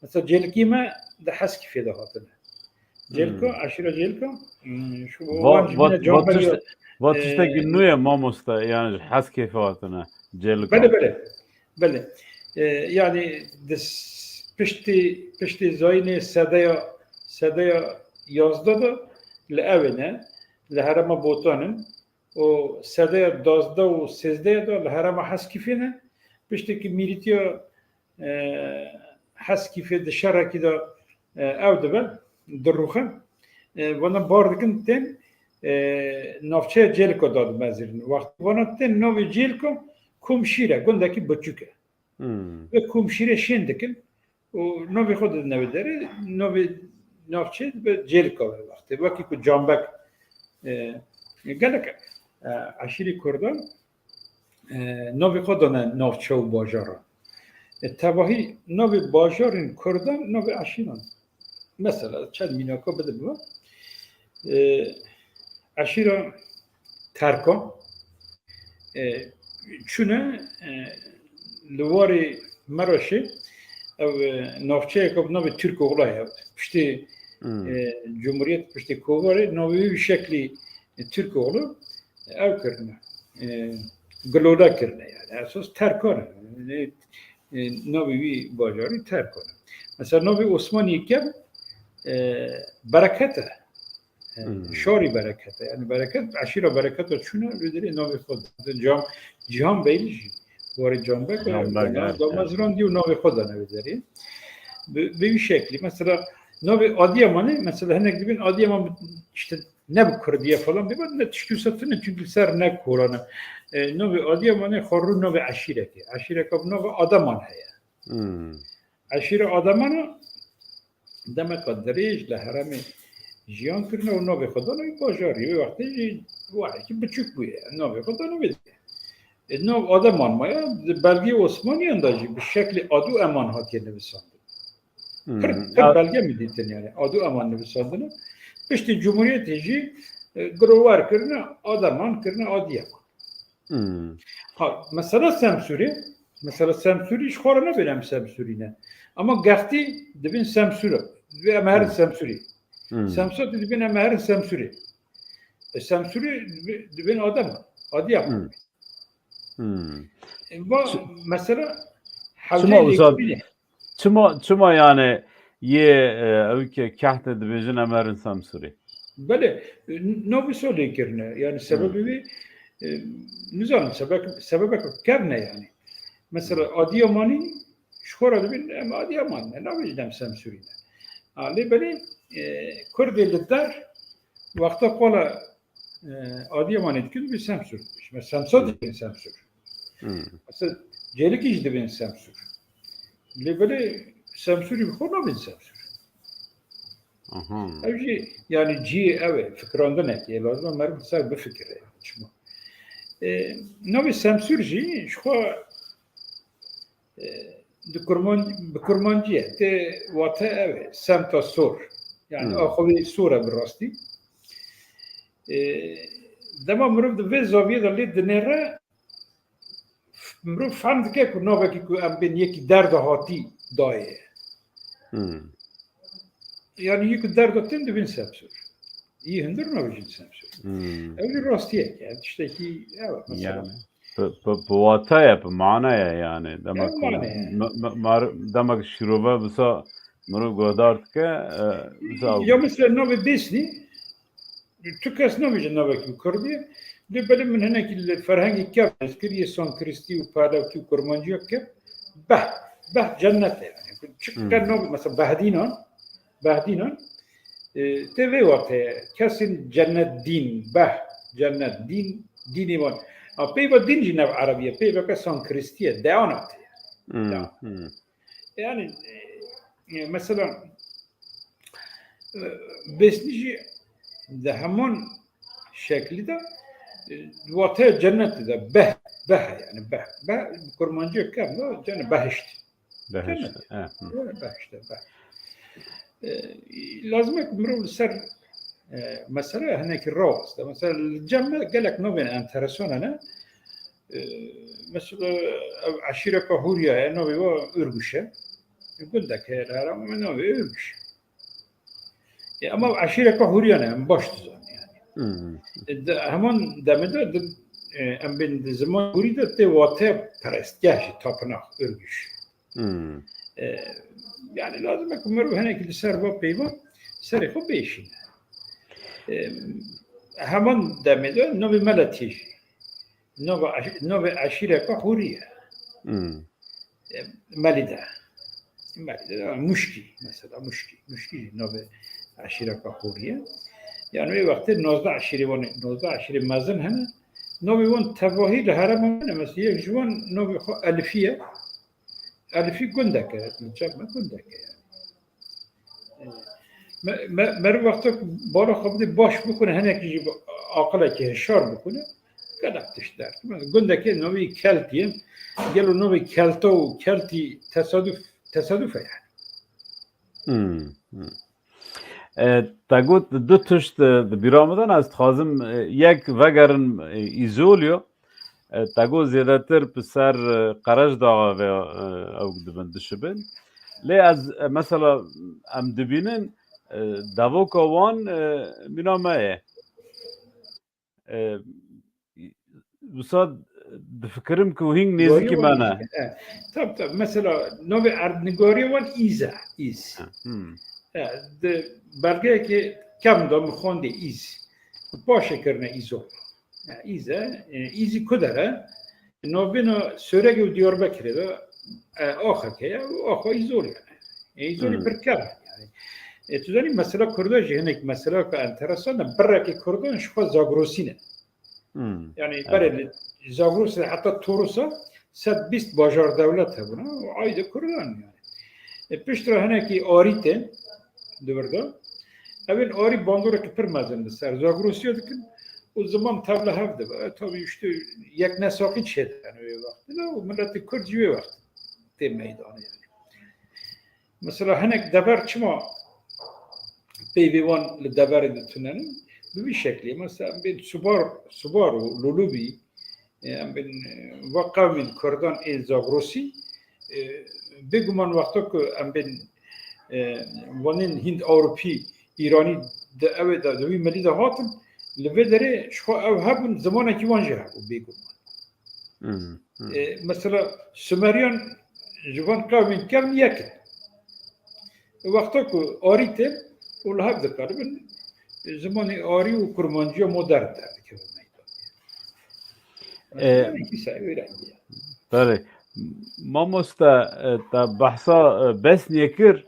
مثلا جلکی ما ده حس کیفه ده هاتنه جلکو عشیره جلکو شو وانج جامعه واتشتاق النوية ما مستا يعني حس كيف واتنا جلكو بله يعني دس پشتی زاین سده یازده دا لعوینه لحرم بوتانن و سده دازده و سیزده دا لحرم حسکیفینه پشتی که میریتیا حسکیفه ده شرکی دا او دبه در روخه وانا باردکن تن نافچه جلکو داد مزیرن وقت وانا تن ناوی جلکو کمشیره گندکی بچوکه و کمشیره شندکن و نوی خود نوی داره نوی نافچه به جلکو وقتی وقتی که جانبک گلک عشیری کردان نوی خود دانه نافچه و باجاران تباهی نوی باجارین کردان نوی عشیران مثلا چند میناکا بده بوا عشیران ترکان چونه لواری مراشه او نافچه که نوی ترک اغلای هست پشتی جمهوریت پشتی کوواره نوی شکلی ترک اغلا او کرنه گلودا کرنه یعنی اساس ترکانه ناوی وی باجاری ترک کنه مثلا ناوی عثمانی که برکته شاری برکته یعنی برکت عشیره برکت چونه بدری ناوی خود جهان بیلیش وارد جانبک دامزران دیو ناوی خود نویداری به این شکلی مثلا ناوی آدیامانه مثلا هنگ دبین آدیامان işte ne bu Kürdiye falan bir ne tişküsatını çünkü ser ne Kur'an'a نوع آدیامانه خورو نوع عشیره که عشیره که نوع آدمان هیا عشیره آدمانه دم قدریش لحرم جیان کرنه و نوع خدا نوع باجاری و وقتی واحد بچوک بویه نوع خدا نوع نوع آدمان مایا بلگی عثمانی اندازی به شکل آدو امان هاتیه نویسانده هر بلگه میدیدن یعنی آدو امان نویسانده پشت جمهوریت هجی گروار کرنه آدمان کرنه آدیامان Ha, mesela semsuri hiç xora nebirem semsurine. Ama gafti dibin semsuri ve emerin semsuri. Semsuri dibin emerin semsuri. Semsuri dibin adam. Adi yapma. Mesela çuma yani ye kahte dibin emerin semsuri. Böyle ne bir söyle kirne. Yani sebebi نزارم سبب کرنه یعنی مثلا آدیامانی شخورا دبین اما آدیامان نه نویدم سمسورینه علی بلی کرد لدر وقتا قولا آدیامانی دکن بی سمسور بیش مثلا سمسور دبین سمسور مثلا جلیکیش دبین سمسور لی بلی سمسوری بخور نبین سمسور اوجی یعنی جی اوه فکرانده نکیه لازم مرد سر بفکره چما نوع سمسورجی شخوا بکرمانجیه ته واته اوه سمتا سور یعنی آخوی سوره براستی دما مروف دوی زاویه دالی دنره مروف فهم دکه که نوه که ام بین یکی درد هاتی دایه یعنی یکی درد هاتین دوین سمسور iyi hındır mı abicim sen söyle? Öyle rastiyet yani işte ki evet mesela. Yani bu ataya bu manaya yani demek şiruba bisa muru godart ke ya mesela nove besni Türkçe nove nove ki Kürdiye de benim min hene ki ferhangi kâf eskiriye son Kristi u pala ki kurmancı yok ki bah cennet yani çıkan nove mesela Bahdinan تبي وقته كسر جنة دين جنة ديني وان أبي بدين جنب عربية أبي بكسان كريستية دعوات يعني مثلا بس نيجي ده همون شكل ده وقته جنة ده يعني كرمانجي كم لا جنة بهشت لازم يكون سر مسألة هناك الروز مثلا الجمع قال لك نوبين انترسون أنا مثلا عشيرة كهوريا نوبي هو أرجوشة يقول لك هذا من نوبي أرجوش أما عشيرة كهوريا أنا مباشر يعني همون دمده أم بين زمان هوريدا تواتر برستياش تابنا أرجوش يعني لازم يكون مرو هناك اللي صار بيبا صار يخو بيشين همان دمده نوبي ملاتيش نوبي عشيرة كهوريا مالدا مشكي مثلا مشكي نوبي عشيرة كهوريا يعني وقت 19 عشيرة مازن هنا نوبي وان تفاهي لهرم هنا مثلا يجوان نوبي خو ألفية گندکه چه گندکه مر وقتا بالا خوابیده باش بکنه هنه که عاقله که هشار بکنه گلکتش در گندکه نوعی کلتیه گلو نوعی کلتا و کلتی تصادفه yani. تقول دو تشت بیرامدن از خازم یک وگرن ایزولیو تاگو زیادتر پسر قرش داغا و او دبن دشبن لی از مثلا ام دبینن داوکا وان مینامه بساد دفكرم كو هين نيزي كمانا طب مثلا نوع اردنگاری وان ایزه ایز ده برگه که کم دام خونده ایز باشه کرنه ایزو ایزه ایزی کدره نوبینا سرگی و دیار بکره ده آخر که آخر ایزول یعنی ایزولی پر کرد یعنی تو داری مثلا کرده جهنک مثلا که انترسانه برای که کردن شخص زاگروسینه یعنی برای زاگروس حتی توروسا 120 باجار دولت هبونه و عاید کردن یعنی پشت را هنه که آریته دورده اول آری باندوره که پر مزنده سر زاگروسی ها دکن و زمان تبله هفته با تا بیشتر یک نساقی چه دنه وقت و ملت کرد جوی وقت تیم میدانه یعنی مثلا هنک دبر چما پیوان لدبر دتونن به شکلی مثلا بین سوبار و لولوبی بین واقع من کردن این زاگروسی بگمان وقتا که بین وانین هند اروپی ایرانی اوه دوی ملی ده هاتن لبه داره شخوا او هبون زمانه که وانجه هبون بگمان مثلا سومریان جوان قومین کم یکن وقتا که آریته اول هب دکار بین زمان آری و کرمانجی مدرن درده که میدانه بله ما مستا بحثا بس نیکر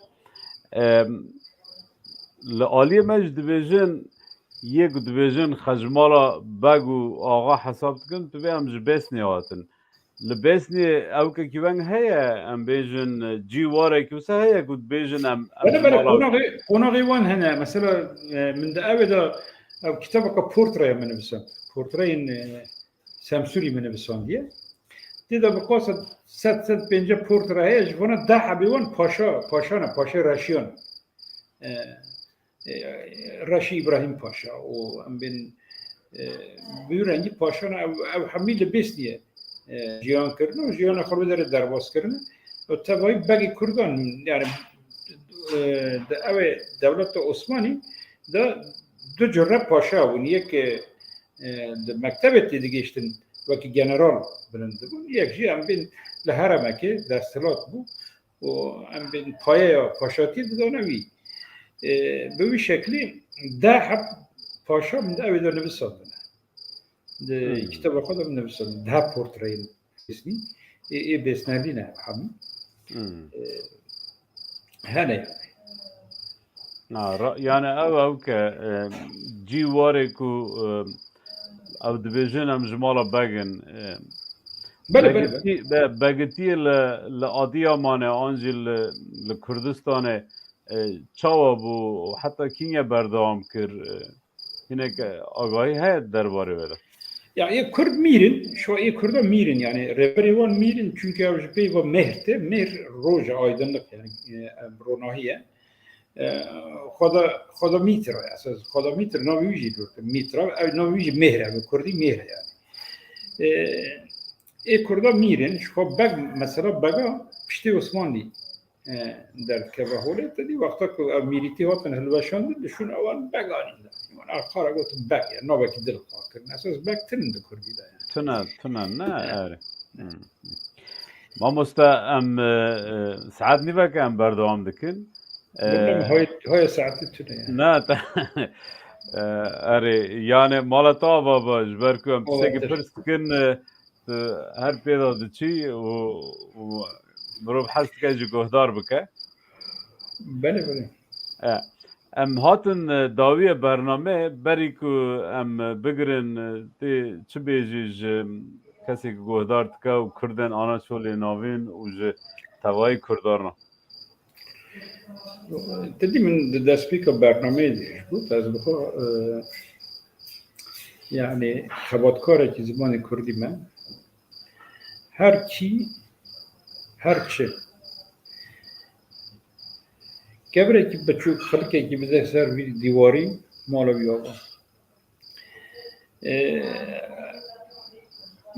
لعالی مجد بیجن یک دیویژن خجمالا بگو آقا حساب کن تو به همج بس نیاتن لبسني او كيوان هيا ام بيجن جي وارا كوسا هيا كنت بيجن ام انا غيوان هنا مثلا من ده ابدا او كتابك بورتري من بسم بورترين سامسوري من بسم دي تدا بقصد 750 بورتري هيا جوانا ده حبيوان باشا راشيون راشي ابراهيم باشا و ام بين بيورنجي باشا او حميد لبسني جیان کردن و جیان خود داره درواز کردن و تبایی بگی کردن یعنی دولت عثمانی دو جرب پاشا بود یک مکتب دیگه اشتن وکی جنرال بلنده بود یک جی هم بین لحرمه که دستلات بود و هم بین پایه پاشاتی دانوی به وی شکلی ده حب پاشا من اوه دار نویساندن کتاب خودم نوشتم ده پورتری اسمی ای بسنالی نه هم هنه يعني او ك جي واريكو او ديفيجن ام جمالا باغن باغتي لاديا مانه انجي لكردستان چاوا بو حتى كينيا بردام كر هناك آگاهی هست درباره بده yani Kurd mirin, şu Kurd'a mirin yani reperevan mirin çünkü avcı ve mehte mehr roja aydınlık yani ronahiye خدا میتره اساس خدا میتره ناویجی رو میتره او ناویجی مهره و کردی مهره yani Kurd'a mirin şu bag mesela baga pişti Osmanlı در كبهولت دي وقتك ميريتي وطن هالوشان دشون اول بغانين يعني اخر قلت باك يعني نوبك دل خاطر اساس باك تند كردي ده تنا نا ما مستا ام ساعات نيفك ام بردوام دكن هاي ساعات تنا نا اري يعني مالتا بابا جبركم ام سيك برستكن هر بيدا دچي و مروب حست که جو گهدار بکه بله ام هاتن داوی برنامه بری که ام بگرن تی چه بیجیج کسی که گهدار تکه و کردن آنا چولی ناوین و جه توایی کردارنا تدی من دستپیک برنامه دیش بود از بخوا یعنی خباتکاره که زبان کردی من هر کی هرچه کبره که بچه خلقه که بده سر دیواری مالوی آقا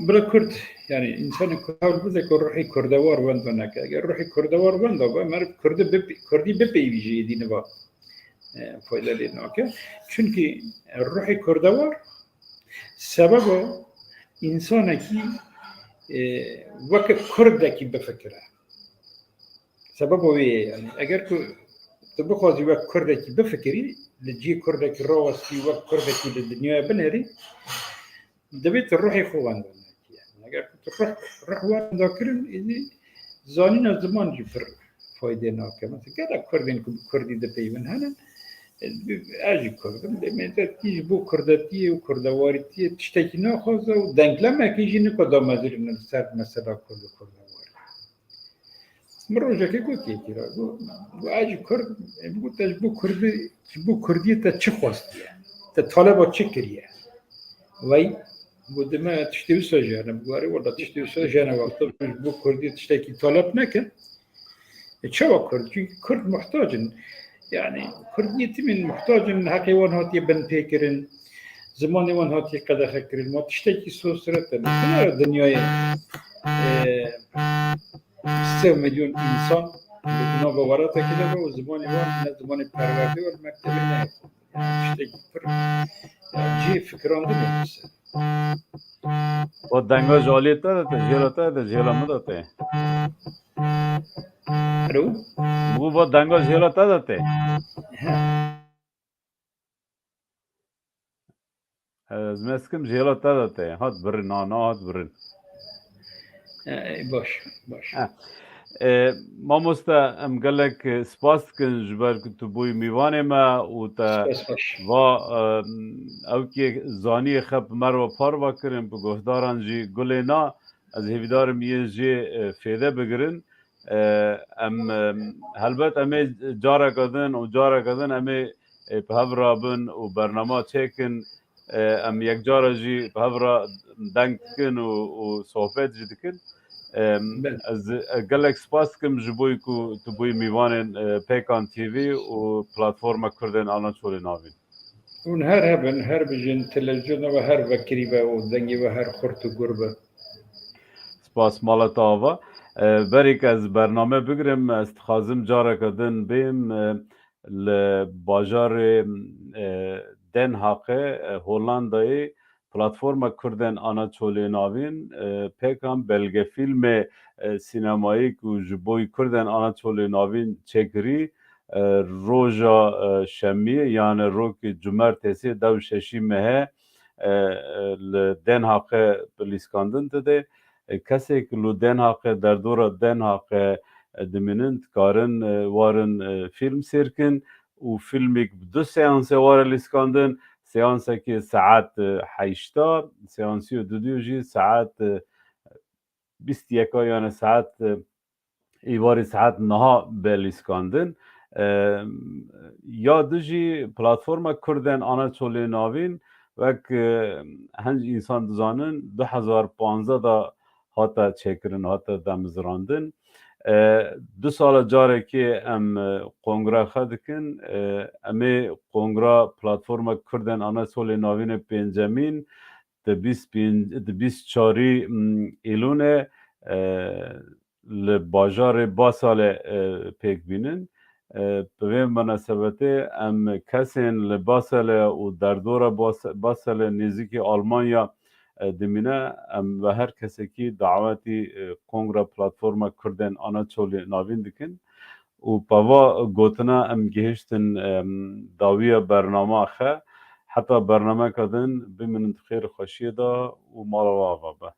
برای کرد یعنی انسان کار بده که روحی کردوار بند نکه اگر روحی کردوار بند آقا مرد کردی بپیویجه دینه با فایده لینا که چونکه روحی کردوار سبب انسان که وقت كردكي بفكره سببه ويه يعني اگر کو تبخوزي وقت كردكي بفكري لجي كردكي روسي وقت كردكي للدنيا بنري دبيت الروحي خوان يعني اگر كنت روح وان ذاكرين اني زانين زمان جفر فايده ناكه مثلا كذا كردين كردي دبي من هنا اجي كردم دمت تيجي بو كردتي وكردوارتي تشتكي ناخذ ودنكلم كيجي نكو مدير من سر مثلا كردواري مروجه كي قلت كي اجي كرد قلت بو كردي تشخوست تطالب تشكريه وي قدما تشتي سجانا بقاري ولا تشتي سجانا وقت بو كردي تشتكي طلب نكن تشوا كرد محتاج يعني كرديتي من محتاج حقي وان هاتي بن فكرن زماني وان هاتي قد فكرن ما تشتكي سوسرة الدنيا 3 مليون انسان بدنا بورات كده وزماني وان زماني پرورده والمكتب نه تشتكي جي فكران دي و دنگا جالیتا ده جیلاتا ده جیلا مداته الو بو با دنگا جیلاتا داته از مسکم جیلاتا داته هات برن نانا هات برن باش ما مستا ام گلک سپاس کن جبر کتو بوی میوانه ما و تا و او که زانی خب مرو پار بکرن به گهداران جی گله نا از هیویدارم یه جی فیده بگرن ام هلبت امه جارا کدن و جارا کدن امه به هفرابن و برنامه چکن ام یک جارا جی به هفرا دنگ کن و صحبت جی دکن از گلک سپاس کم جبوی کو تبوی میوانن پیکان تیوی و پلاتفورم کردن آنها چولی ناوین اون هر بجن تلویزیون و هر وکریبه و دنگی و هر خورت و گربه سپاس مالت آوا بریک از برنامه بگرم استخازم جاره کدن بیم لباجار دن حقه هولندای پلاتفورم کردن آنا چولی ناوین پیکم بلگه فیلم سینمایی که جبوی کردن آنا چولی ناوین چکری روژا شمیه یعنی روک جمر تیسی دو ششی مهه لدن حقه بلیسکاندن تده کسی که لو دن حقه در دور دن حقه دمینند کارن وارن فیلم سیرکن و فیلمی که 2 سیانس وار لیسکاندن سیانسه که ساعت 8 سیانسی و دودیوجی ساعت 21 یعنی ساعت ایواری ساعت 9 بلیسکاندن یا دوجی پلاتفورم کردن آنا چولی ناوین وک هنج انسان دزانن 2015 دا هاتا چکرن هاتا دمزراندن 2 سال جاره که ام قنگره خدکن امی قنگره پلاتفورم کردن آنا چولی ناوین پینجمین ده 24 ایلونه لباجار با سال پیک بینن به مناسبت ام کسین لباسل و در دور باسل نزدیک آلمانیا دمینه ام و هر کسی که دعوتی کنگره پلاتفورم کردن آنا چولی ناوین دکن و پاوا گوتنا ام گهشتن داوی برنامه خه حتی برنامه کردن بمنند خیر خوشی دا و مالا واقع